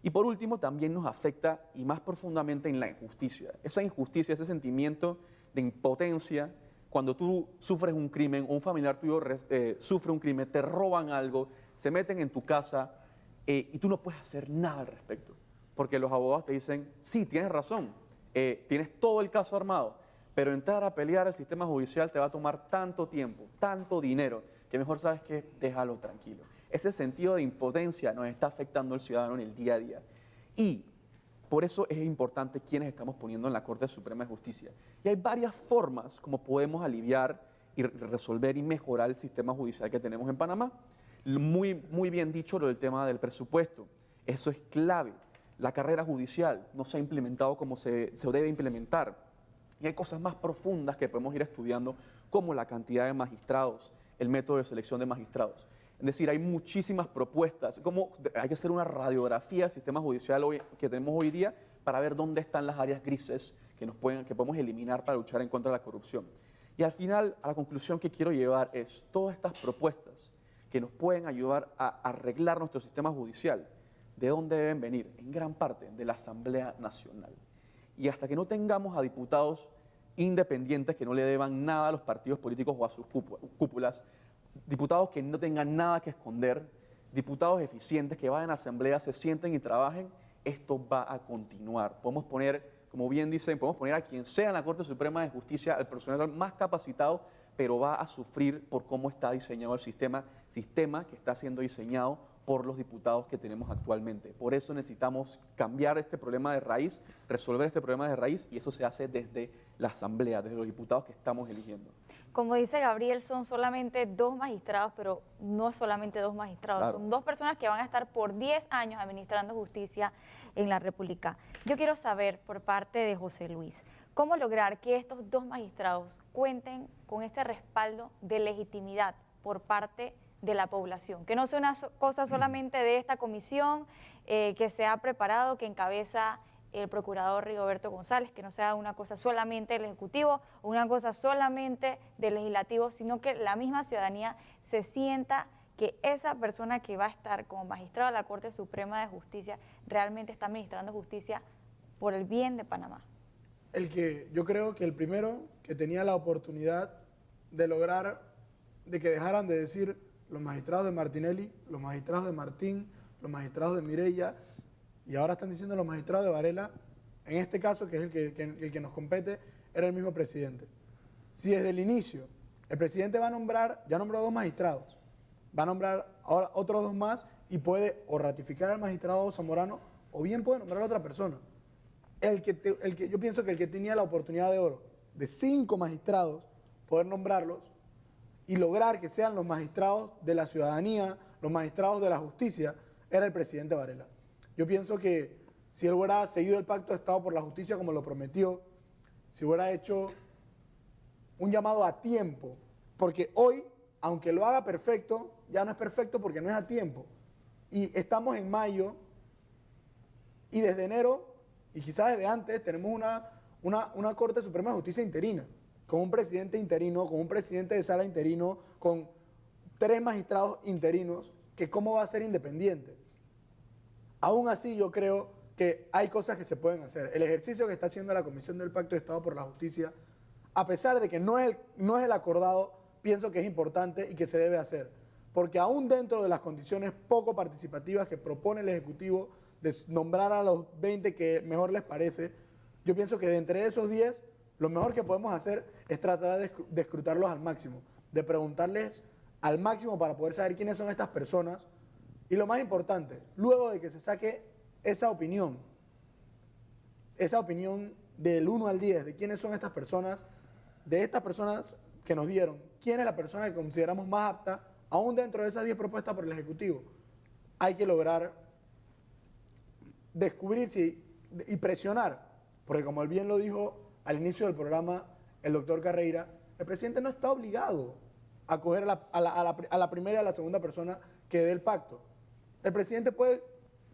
Y por último, también nos afecta y más profundamente en la injusticia. Esa injusticia, ese sentimiento de impotencia, cuando tú sufres un crimen o un familiar tuyo sufre un crimen, te roban algo, se meten en tu casa y tú no puedes hacer nada al respecto. Porque los abogados te dicen, sí, tienes razón, tienes todo el caso armado, pero entrar a pelear al sistema judicial te va a tomar tanto tiempo, tanto dinero, que mejor sabes que déjalo tranquilo. Ese sentido de impotencia nos está afectando al ciudadano en el día a día. Y por eso es importante quiénes estamos poniendo en la Corte Suprema de Justicia. Y hay varias formas como podemos aliviar y resolver y mejorar el sistema judicial que tenemos en Panamá. Muy bien dicho lo del tema del presupuesto. Eso es clave. La carrera judicial no se ha implementado como se debe implementar. Y hay cosas más profundas que podemos ir estudiando, como la cantidad de magistrados, el método de selección de magistrados. Es decir, hay muchísimas propuestas, como hay que hacer una radiografía del sistema judicial que tenemos hoy día para ver dónde están las áreas grises que podemos eliminar para luchar en contra de la corrupción. Y al final, a la conclusión que quiero llevar es, todas estas propuestas que nos pueden ayudar a arreglar nuestro sistema judicial, ¿de dónde deben venir? En gran parte de la Asamblea Nacional. Y hasta que no tengamos a diputados independientes que no le deban nada a los partidos políticos o a sus cúpulas, diputados que no tengan nada que esconder, diputados eficientes que vayan a asamblea, se sienten y trabajen, esto va a continuar. Podemos poner, como bien dicen, podemos poner a quien sea en la Corte Suprema de Justicia, al personal más capacitado, pero va a sufrir por cómo está diseñado el sistema que está siendo diseñado por los diputados que tenemos actualmente. Por eso necesitamos cambiar este problema de raíz, resolver este problema de raíz, y eso se hace desde la Asamblea, desde los diputados que estamos eligiendo. Como dice Gabriel, son solamente 2 magistrados, pero no solamente 2 magistrados, Claro. son 2 personas que van a estar por 10 años administrando justicia en la República. Yo quiero saber por parte de José Luis, ¿cómo lograr que estos 2 magistrados cuenten con ese respaldo de legitimidad por parte de la población? Que no sea una cosa solamente de esta comisión que se ha preparado, que encabeza el procurador Rigoberto González, que no sea una cosa solamente del Ejecutivo, una cosa solamente del Legislativo, sino que la misma ciudadanía se sienta que esa persona que va a estar como magistrado de la Corte Suprema de Justicia realmente está administrando justicia por el bien de Panamá. Yo creo que el primero que tenía la oportunidad de lograr, de que dejaran de decir los magistrados de Martinelli, los magistrados de Martín, los magistrados de Mireya, y ahora están diciendo los magistrados de Varela, en este caso, que es el que nos compete, era el mismo presidente. Si desde el inicio el presidente va a nombrar, ya nombró 2 magistrados, va a nombrar ahora otros 2 más y puede o ratificar al magistrado Zamorano o bien puede nombrar a otra persona. Yo pienso que el que tenía la oportunidad de oro de 5 magistrados, poder nombrarlos y lograr que sean los magistrados de la ciudadanía, los magistrados de la justicia, era el presidente Varela. Yo pienso que si él hubiera seguido el Pacto de Estado por la Justicia como lo prometió, si hubiera hecho un llamado a tiempo, porque hoy, aunque lo haga perfecto, ya no es perfecto porque no es a tiempo. Y estamos en mayo y desde enero, y quizás desde antes, tenemos una Corte Suprema de Justicia interina, con un presidente interino, con un presidente de sala interino, con 3 magistrados interinos, que cómo va a ser independiente. Aún así, yo creo que hay cosas que se pueden hacer. El ejercicio que está haciendo la Comisión del Pacto de Estado por la Justicia, a pesar de que no es el acordado, pienso que es importante y que se debe hacer. Porque aún dentro de las condiciones poco participativas que propone el Ejecutivo de nombrar a los 20 que mejor les parece, yo pienso que de entre esos 10, lo mejor que podemos hacer es tratar de escrutarlos al máximo, de preguntarles al máximo para poder saber quiénes son estas personas. Y lo más importante, luego de que se saque esa opinión del 1 al 10, de quiénes son estas personas, de estas personas que nos dieron, quién es la persona que consideramos más apta, aún dentro de esas 10 propuestas por el Ejecutivo, hay que lograr descubrir y presionar, porque como él bien lo dijo al inicio del programa el doctor Carreira, el presidente no está obligado a coger a la primera y a la segunda persona que dé el pacto. El presidente puede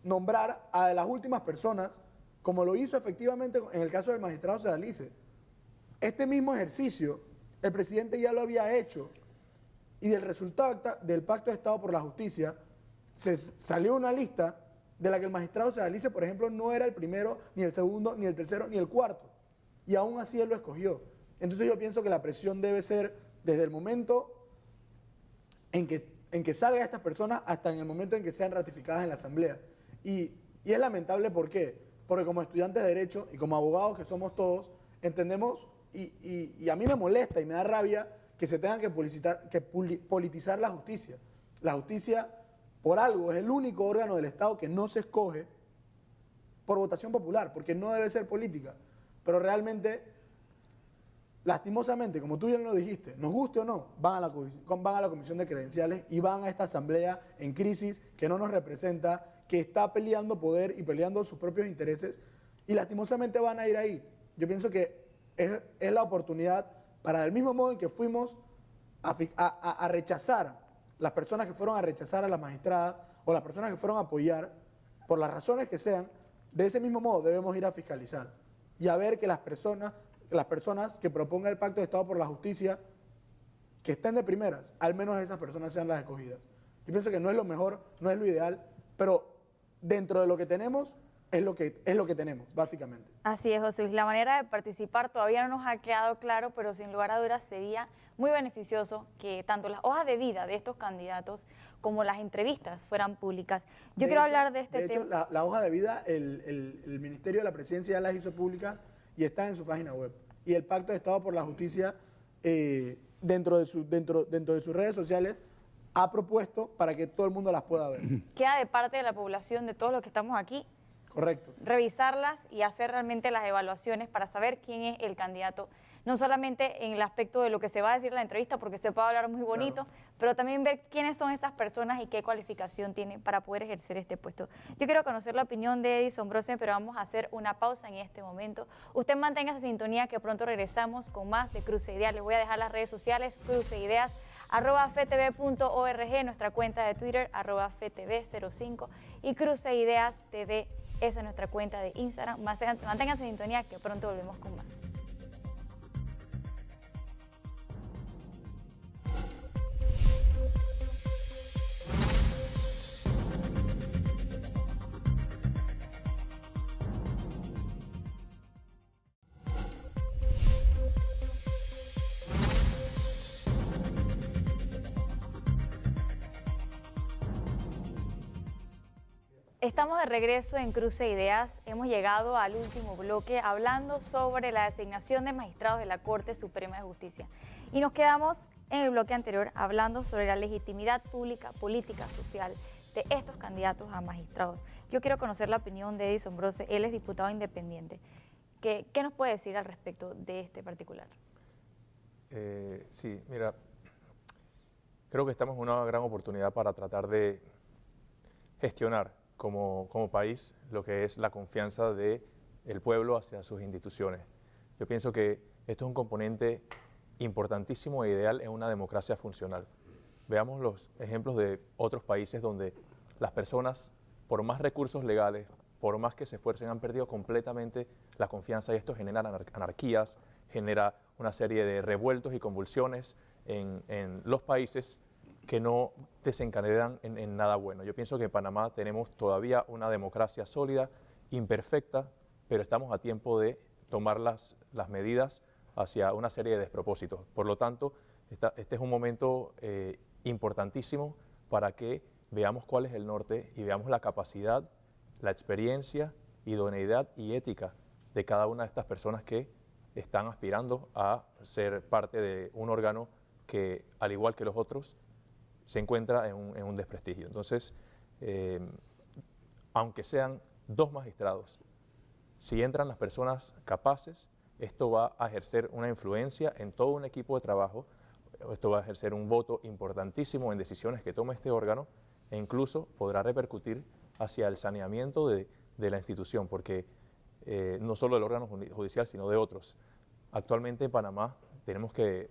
nombrar a las últimas personas, como lo hizo efectivamente en el caso del magistrado Sedalice. Este mismo ejercicio, el presidente ya lo había hecho, y del resultado del Pacto de Estado por la Justicia, salió una lista de la que el magistrado Sedalice, por ejemplo, no era el primero, ni el segundo, ni el tercero, ni el cuarto. Y aún así él lo escogió. Entonces yo pienso que la presión debe ser desde el momento en que salgan estas personas hasta en el momento en que sean ratificadas en la Asamblea. Y es lamentable, ¿por qué? Porque como estudiantes de Derecho y como abogados que somos todos, entendemos, y a mí me molesta y me da rabia que se tengan que politizar la justicia. La justicia, por algo, es el único órgano del Estado que no se escoge por votación popular, porque no debe ser política. Pero realmente lastimosamente, como tú bien lo dijiste, nos guste o no, van a la comisión de credenciales y van a esta asamblea en crisis que no nos representa, que está peleando poder y peleando sus propios intereses, y lastimosamente van a ir ahí. Yo pienso que es la oportunidad para, del mismo modo en que fuimos a rechazar, las personas que fueron a rechazar a las magistradas o las personas que fueron a apoyar, por las razones que sean, de ese mismo modo debemos ir a fiscalizar y a ver que las personas que propongan el Pacto de Estado por la Justicia, que estén de primeras, al menos esas personas sean las escogidas. Yo pienso que no es lo mejor, no es lo ideal, pero dentro de lo que tenemos, es lo que tenemos, básicamente. Así es, José Luis. La manera de participar todavía no nos ha quedado claro, pero sin lugar a dudas sería muy beneficioso que tanto las hojas de vida de estos candidatos como las entrevistas fueran públicas. Yo quiero hablar de este tema. De hecho, la hoja de vida, el Ministerio de la Presidencia ya las hizo públicas y está en su página web. Y el Pacto de Estado por la Justicia, dentro de sus redes sociales, ha propuesto para que todo el mundo las pueda ver. Queda de parte de la población, de todos los que estamos aquí, correcto, revisarlas y hacer realmente las evaluaciones para saber quién es el candidato, no solamente en el aspecto de lo que se va a decir en la entrevista, porque se puede hablar muy bonito, claro, pero también ver quiénes son esas personas y qué cualificación tienen para poder ejercer este puesto. Yo quiero conocer la opinión de Edison Brose, pero vamos a hacer una pausa en este momento. Usted mantenga esa sintonía, que pronto regresamos con más de Cruce Ideas. Les voy a dejar las redes sociales, Cruce Ideas, @fetv.org, nuestra cuenta de Twitter, @fetv05, y Cruce Ideas TV, esa es nuestra cuenta de Instagram. Manténganse en sintonía, que pronto volvemos con más. Estamos de regreso en Cruce Ideas. Hemos llegado al último bloque hablando sobre la designación de magistrados de la Corte Suprema de Justicia. Y nos quedamos en el bloque anterior hablando sobre la legitimidad pública, política, social de estos candidatos a magistrados. Yo quiero conocer la opinión de Edison Brose. Él es diputado independiente. ¿Qué nos puede decir al respecto de este particular? Sí, mira, creo que estamos en una gran oportunidad para tratar de gestionar como país lo que es la confianza del pueblo hacia sus instituciones. Yo pienso que esto es un componente importantísimo e ideal en una democracia funcional. Veamos los ejemplos de otros países donde las personas, por más recursos legales, por más que se esfuercen, han perdido completamente la confianza, y esto genera anarquías, genera una serie de revueltos y convulsiones en los países que no desencadenan en nada bueno. Yo pienso que en Panamá tenemos todavía una democracia sólida, imperfecta, pero estamos a tiempo de tomar las medidas hacia una serie de despropósitos. Por lo tanto, este es un momento importantísimo para que veamos cuál es el norte y veamos la capacidad, la experiencia, idoneidad y ética de cada una de estas personas que están aspirando a ser parte de un órgano que, al igual que los otros, se encuentra en un desprestigio. Entonces, aunque sean 2 magistrados, si entran las personas capaces, esto va a ejercer una influencia en todo un equipo de trabajo, esto va a ejercer un voto importantísimo en decisiones que tome este órgano, e incluso podrá repercutir hacia el saneamiento de la institución, porque no solo del órgano judicial, sino de otros. Actualmente en Panamá tenemos que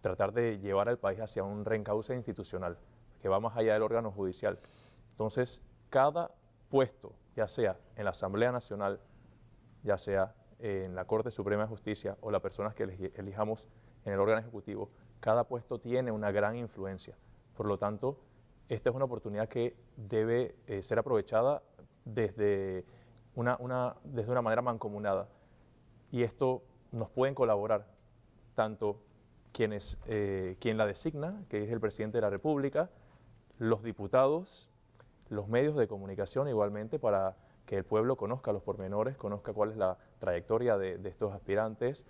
tratar de llevar al país hacia un reencauce institucional que va más allá del órgano judicial. Entonces, cada puesto, ya sea en la Asamblea Nacional, ya sea en la Corte Suprema de Justicia o las personas que elijamos en el órgano ejecutivo, cada puesto tiene una gran influencia. Por lo tanto, esta es una oportunidad que debe ser aprovechada desde una manera mancomunada. Y esto nos pueden colaborar tanto quien la designa, que es el presidente de la República, los diputados, los medios de comunicación igualmente, para que el pueblo conozca los pormenores, conozca cuál es la trayectoria de estos aspirantes,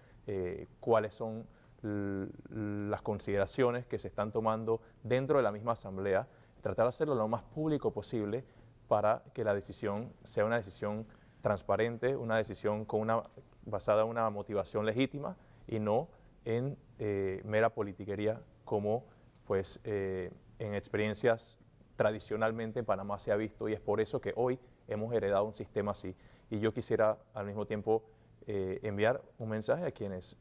cuáles son las consideraciones que se están tomando dentro de la misma asamblea, tratar de hacerlo lo más público posible para que la decisión sea una decisión transparente, una decisión basada en una motivación legítima y no en mera politiquería como pues, en experiencias tradicionalmente en Panamá se ha visto, y es por eso que hoy hemos heredado un sistema así. Y yo quisiera al mismo tiempo enviar un mensaje a quienes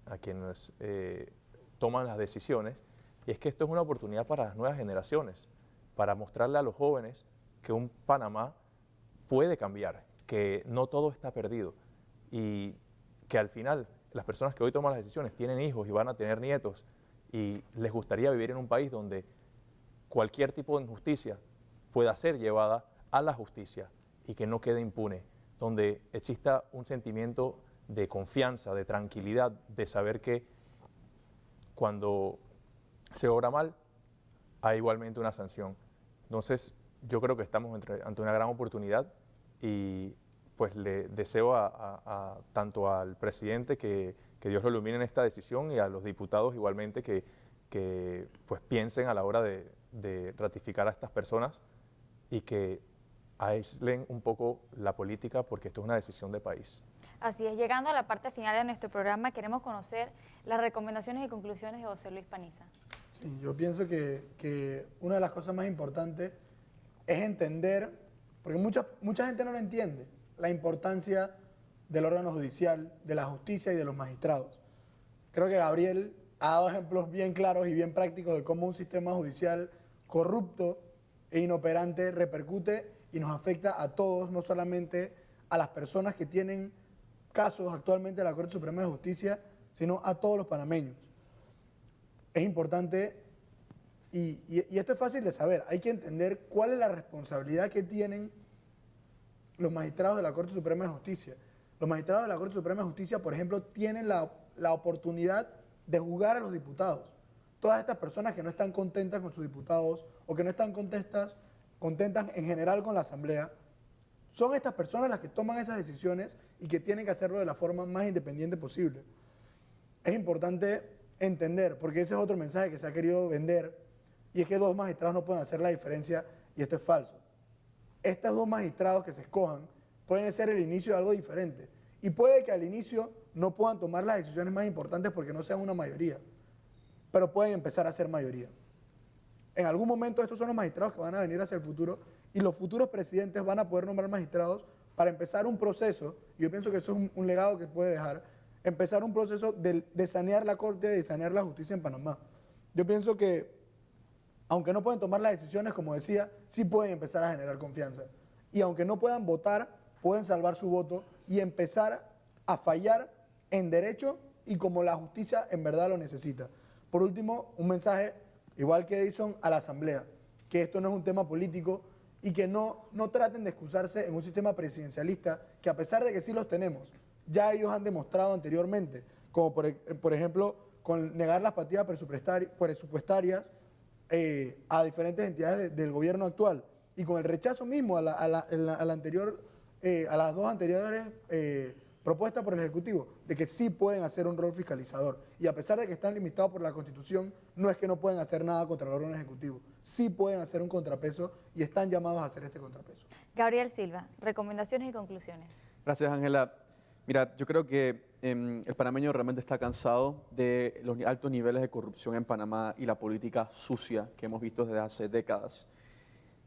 toman las decisiones, y es que esto es una oportunidad para las nuevas generaciones, para mostrarle a los jóvenes que un Panamá puede cambiar, que no todo está perdido, y que al final las personas que hoy toman las decisiones tienen hijos y van a tener nietos, y les gustaría vivir en un país donde cualquier tipo de injusticia pueda ser llevada a la justicia y que no quede impune, donde exista un sentimiento de confianza, de tranquilidad, de saber que cuando se obra mal hay igualmente una sanción. Entonces yo creo que estamos ante una gran oportunidad, y pues le deseo tanto al presidente que Dios lo ilumine en esta decisión, y a los diputados igualmente que pues piensen a la hora de ratificar a estas personas y que aíslen un poco la política, porque esto es una decisión de país. Así es, llegando a la parte final de nuestro programa, queremos conocer las recomendaciones y conclusiones de José Luis Paniza. Sí, yo pienso que una de las cosas más importantes es entender, porque mucha gente no lo entiende, la importancia del órgano judicial, de la justicia y de los magistrados. Creo que Gabriel ha dado ejemplos bien claros y bien prácticos de cómo un sistema judicial corrupto e inoperante repercute y nos afecta a todos, no solamente a las personas que tienen casos actualmente en la Corte Suprema de Justicia, sino a todos los panameños. Es importante, y esto es fácil de saber, hay que entender cuál es la responsabilidad que tienen los magistrados de la Corte Suprema de Justicia. Los magistrados de la Corte Suprema de Justicia, por ejemplo, tienen la oportunidad de juzgar a los diputados. Todas estas personas que no están contentas con sus diputados o que no están contentas en general con la Asamblea, son estas personas las que toman esas decisiones y que tienen que hacerlo de la forma más independiente posible. Es importante entender, porque ese es otro mensaje que se ha querido vender, y es que 2 magistrados no pueden hacer la diferencia, y esto es falso. Estos 2 magistrados que se escojan pueden ser el inicio de algo diferente, y puede que al inicio no puedan tomar las decisiones más importantes porque no sean una mayoría, pero pueden empezar a ser mayoría. En algún momento estos son los magistrados que van a venir hacia el futuro, y los futuros presidentes van a poder nombrar magistrados para empezar un proceso, y yo pienso que eso es un legado que puede dejar, empezar un proceso de sanear la Corte, de sanear la justicia en Panamá. Yo pienso que, aunque no pueden tomar las decisiones, como decía, sí pueden empezar a generar confianza. Y aunque no puedan votar, pueden salvar su voto y empezar a fallar en derecho y como la justicia en verdad lo necesita. Por último, un mensaje, igual que Edison, a la Asamblea, que esto no es un tema político y que no traten de excusarse en un sistema presidencialista que, a pesar de que sí los tenemos, ya ellos han demostrado anteriormente, como por ejemplo con negar las partidas presupuestarias a diferentes entidades del gobierno actual, y con el rechazo mismo a las 2 anteriores propuestas por el Ejecutivo, de que sí pueden hacer un rol fiscalizador. Y a pesar de que están limitados por la Constitución, no es que no pueden hacer nada contra el órgano ejecutivo. Sí pueden hacer un contrapeso y están llamados a hacer este contrapeso. Gabriel Silva, recomendaciones y conclusiones. Gracias, Ángela. Mira, yo creo que el panameño realmente está cansado de los altos niveles de corrupción en Panamá y la política sucia que hemos visto desde hace décadas.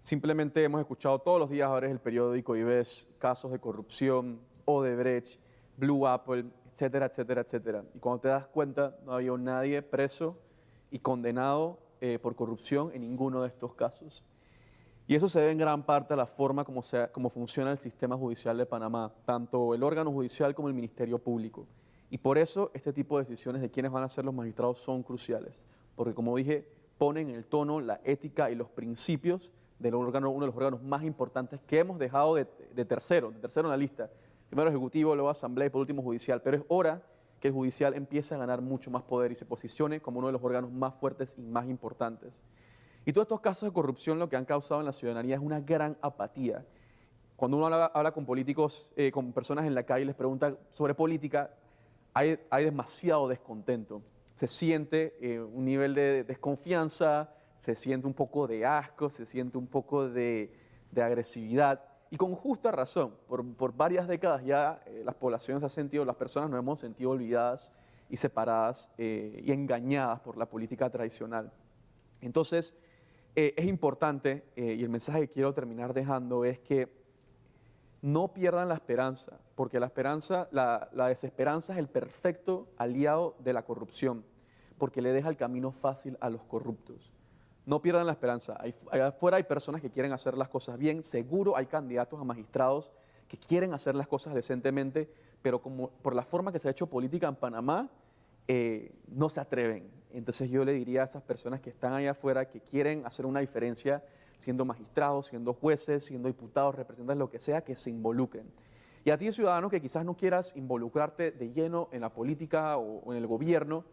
Simplemente hemos escuchado todos los días, ahora es el periódico y ves casos de corrupción, Odebrecht, Blue Apple, etcétera, etcétera, etcétera. Y cuando te das cuenta, no había nadie preso y condenado por corrupción en ninguno de estos casos. Y eso se debe en gran parte a la forma como funciona el sistema judicial de Panamá, tanto el órgano judicial como el Ministerio Público. Y por eso este tipo de decisiones de quiénes van a ser los magistrados son cruciales, porque como dije, ponen el tono, la ética y los principios del órgano, uno de los órganos más importantes que hemos dejado de tercero en la lista. Primero Ejecutivo, luego Asamblea y por último Judicial. Pero es hora que el Judicial empiece a ganar mucho más poder y se posicione como uno de los órganos más fuertes y más importantes. Y todos estos casos de corrupción lo que han causado en la ciudadanía es una gran apatía. Cuando uno habla con políticos, con personas en la calle y les pregunta sobre política, hay demasiado descontento. Se siente un nivel de desconfianza, se siente un poco de asco, se siente un poco de agresividad. Y con justa razón, por varias décadas ya las poblaciones se han sentido, las personas nos hemos sentido olvidadas y separadas y engañadas por la política tradicional. Entonces, es importante, y el mensaje que quiero terminar dejando es que no pierdan la esperanza, porque la desesperanza es el perfecto aliado de la corrupción, porque le deja el camino fácil a los corruptos. No pierdan la esperanza. Allá afuera hay personas que quieren hacer las cosas bien, seguro hay candidatos a magistrados que quieren hacer las cosas decentemente, pero como por la forma que se ha hecho política en Panamá, no se atreven. Entonces yo le diría a esas personas que están allá afuera, que quieren hacer una diferencia, siendo magistrados, siendo jueces, siendo diputados, representantes, lo que sea, que se involucren. Y a ti, ciudadano, que quizás no quieras involucrarte de lleno en la política o en el gobierno,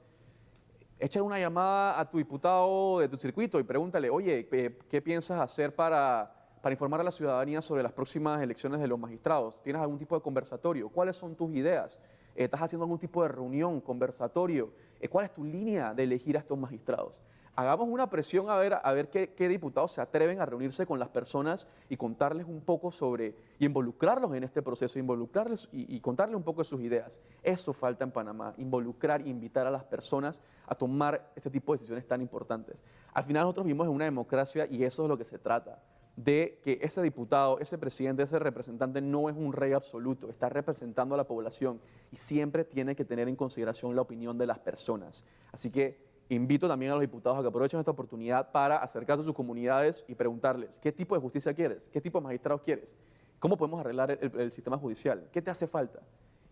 échale una llamada a tu diputado de tu circuito y pregúntale, oye, ¿qué piensas hacer para informar a la ciudadanía sobre las próximas elecciones de los magistrados? ¿Tienes algún tipo de conversatorio? ¿Cuáles son tus ideas? ¿Estás haciendo algún tipo de reunión, conversatorio? ¿Cuál es tu línea de elegir a estos magistrados? Hagamos una presión a ver qué diputados se atreven a reunirse con las personas y contarles un poco sobre, y involucrarlos en este proceso, involucrarles y contarles un poco de sus ideas. Eso falta en Panamá, involucrar e invitar a las personas a tomar este tipo de decisiones tan importantes. Al final nosotros vivimos en una democracia y eso es lo que se trata, de que ese diputado, ese presidente, ese representante no es un rey absoluto, está representando a la población y siempre tiene que tener en consideración la opinión de las personas. Así que invito también a los diputados a que aprovechen esta oportunidad para acercarse a sus comunidades y preguntarles qué tipo de justicia quieres, qué tipo de magistrados quieres, cómo podemos arreglar el sistema judicial, qué te hace falta,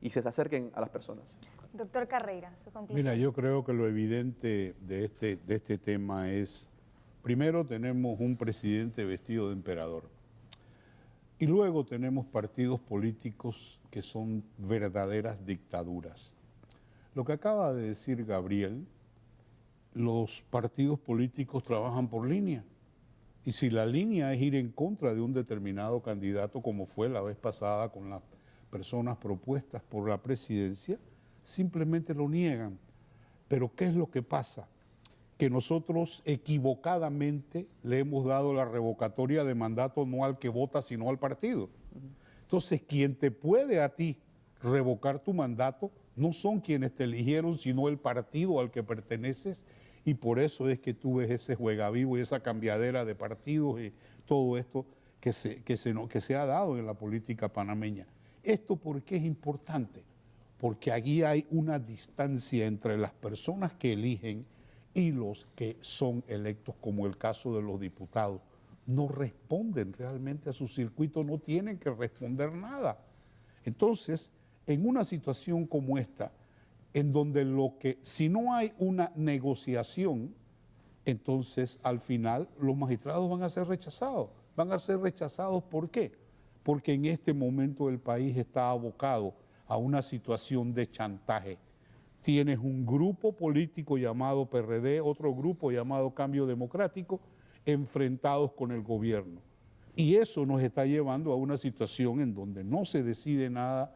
y se acerquen a las personas. Doctor Carreira, su conclusión. Mira, yo creo que lo evidente de este tema es, primero tenemos un presidente vestido de emperador y luego tenemos partidos políticos que son verdaderas dictaduras. Lo que acaba de decir Gabriel, los partidos políticos trabajan por línea. Y si la línea es ir en contra de un determinado candidato, como fue la vez pasada con las personas propuestas por la presidencia, simplemente lo niegan. Pero ¿qué es lo que pasa? Que nosotros equivocadamente le hemos dado la revocatoria de mandato no al que vota, sino al partido. Entonces, quien te puede a ti revocar tu mandato no son quienes te eligieron, sino el partido al que perteneces. Y por eso es que tú ves ese juegavivo y esa cambiadera de partidos y todo esto que se ha dado en la política panameña. ¿Esto por qué es importante? Porque allí hay una distancia entre las personas que eligen y los que son electos, como el caso de los diputados. No responden realmente a su circuito, no tienen que responder nada. Entonces, en una situación como esta, en donde si no hay una negociación, entonces al final los magistrados van a ser rechazados. Van a ser rechazados, ¿por qué? Porque en este momento el país está abocado a una situación de chantaje. Tienes un grupo político llamado PRD, otro grupo llamado Cambio Democrático, enfrentados con el gobierno. Y eso nos está llevando a una situación en donde no se decide nada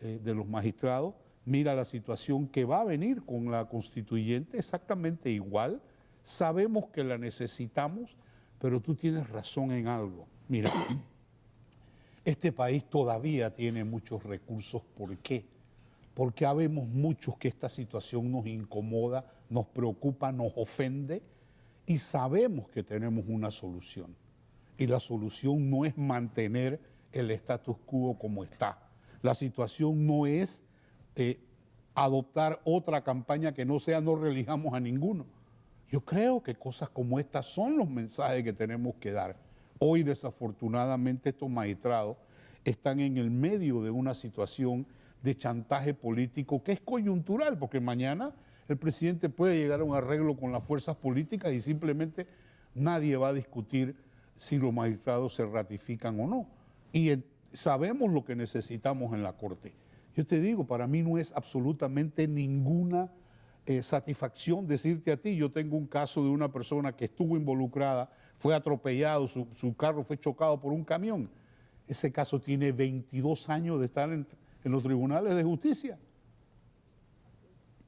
de los magistrados. Mira la situación que va a venir con la constituyente, exactamente igual. Sabemos que la necesitamos, pero tú tienes razón en algo. Mira, este país todavía tiene muchos recursos. ¿Por qué? Porque habemos muchos que esta situación nos incomoda, nos preocupa, nos ofende y sabemos que tenemos una solución. Y la solución no es mantener el status quo como está. La situación no es adoptar otra campaña que no sea no reelijamos a ninguno. Yo creo que cosas como estas son los mensajes que tenemos que dar. Hoy, desafortunadamente, estos magistrados están en el medio de una situación de chantaje político que es coyuntural, porque mañana el presidente puede llegar a un arreglo con las fuerzas políticas y simplemente nadie va a discutir si los magistrados se ratifican o no. Y sabemos lo que necesitamos en la Corte. Yo te digo, para mí no es absolutamente ninguna satisfacción decirte a ti, yo tengo un caso de una persona que estuvo involucrada, fue atropellado, su carro fue chocado por un camión. Ese caso tiene 22 años de estar en los tribunales de justicia.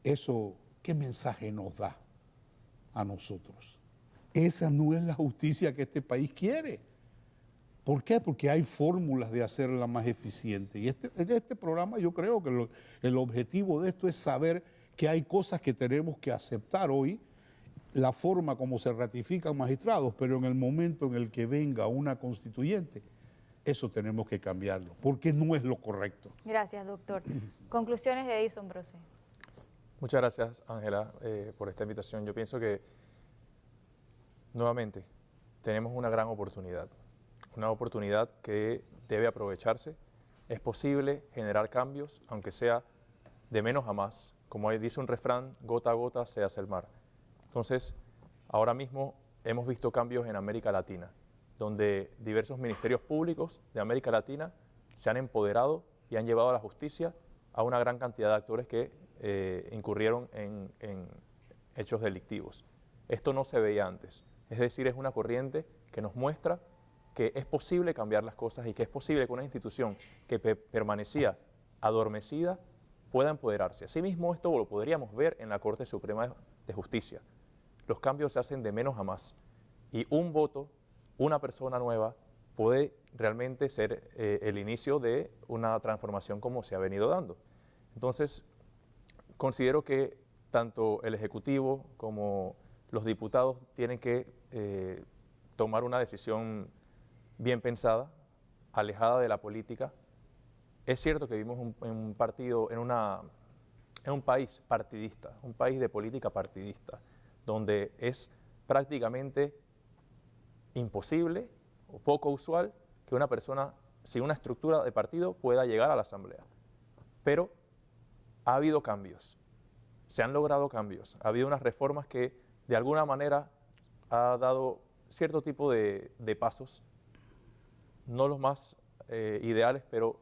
Eso, ¿qué mensaje nos da a nosotros? Esa no es la justicia que este país quiere. ¿Por qué? Porque hay fórmulas de hacerla más eficiente. Y en este programa yo creo que el objetivo de esto es saber que hay cosas que tenemos que aceptar hoy, la forma como se ratifican magistrados, pero en el momento en el que venga una constituyente, eso tenemos que cambiarlo, porque no es lo correcto. Gracias, doctor. Conclusiones de Edison Brose. Muchas gracias, Ángela, por esta invitación. Yo pienso que, nuevamente, tenemos una gran oportunidad que debe aprovecharse. Es posible generar cambios, aunque sea de menos a más. Como dice un refrán, gota a gota se hace el mar. Entonces, ahora mismo hemos visto cambios en América Latina, donde diversos ministerios públicos de América Latina se han empoderado y han llevado a la justicia a una gran cantidad de actores que incurrieron en hechos delictivos. Esto no se veía antes. Es decir, es una corriente que nos muestra que es posible cambiar las cosas y que es posible que una institución que permanecía adormecida pueda empoderarse. Asimismo, esto lo podríamos ver en la Corte Suprema de Justicia. Los cambios se hacen de menos a más y un voto, una persona nueva, puede realmente ser el inicio de una transformación como se ha venido dando. Entonces, considero que tanto el Ejecutivo como los diputados tienen que tomar una decisión bien pensada, alejada de la política. Es cierto que vivimos en un partido, en un país partidista, un país de política partidista, donde es prácticamente imposible o poco usual que una persona sin una estructura de partido pueda llegar a la Asamblea. Pero ha habido cambios, se han logrado cambios, ha habido unas reformas que de alguna manera ha dado cierto tipo de pasos, no los más ideales, pero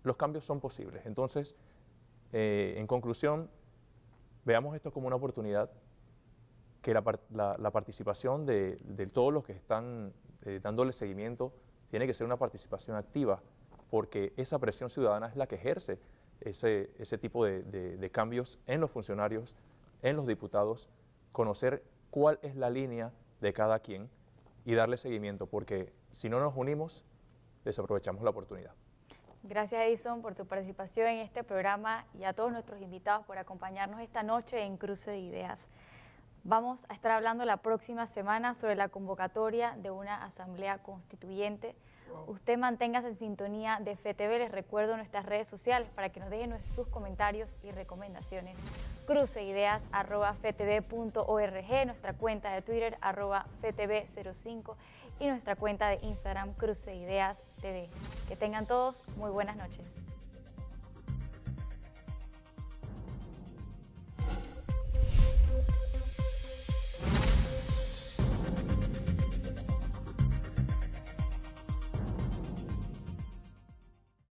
los cambios son posibles. Entonces, en conclusión, veamos esto como una oportunidad, que la participación de todos los que están dándole seguimiento tiene que ser una participación activa, porque esa presión ciudadana es la que ejerce ese tipo de cambios en los funcionarios, en los diputados, conocer cuál es la línea de cada quien y darle seguimiento, porque si no nos unimos, desaprovechamos la oportunidad. Gracias, Edison, por tu participación en este programa y a todos nuestros invitados por acompañarnos esta noche en Cruce de Ideas. Vamos a estar hablando la próxima semana sobre la convocatoria de una asamblea constituyente. Usted manténgase en sintonía de FETV. Les recuerdo nuestras redes sociales para que nos dejen sus comentarios y recomendaciones. cruceideas@ftv.org, nuestra cuenta de Twitter @ftv05 y nuestra cuenta de Instagram Cruce Ideas TV. Que tengan todos muy buenas noches.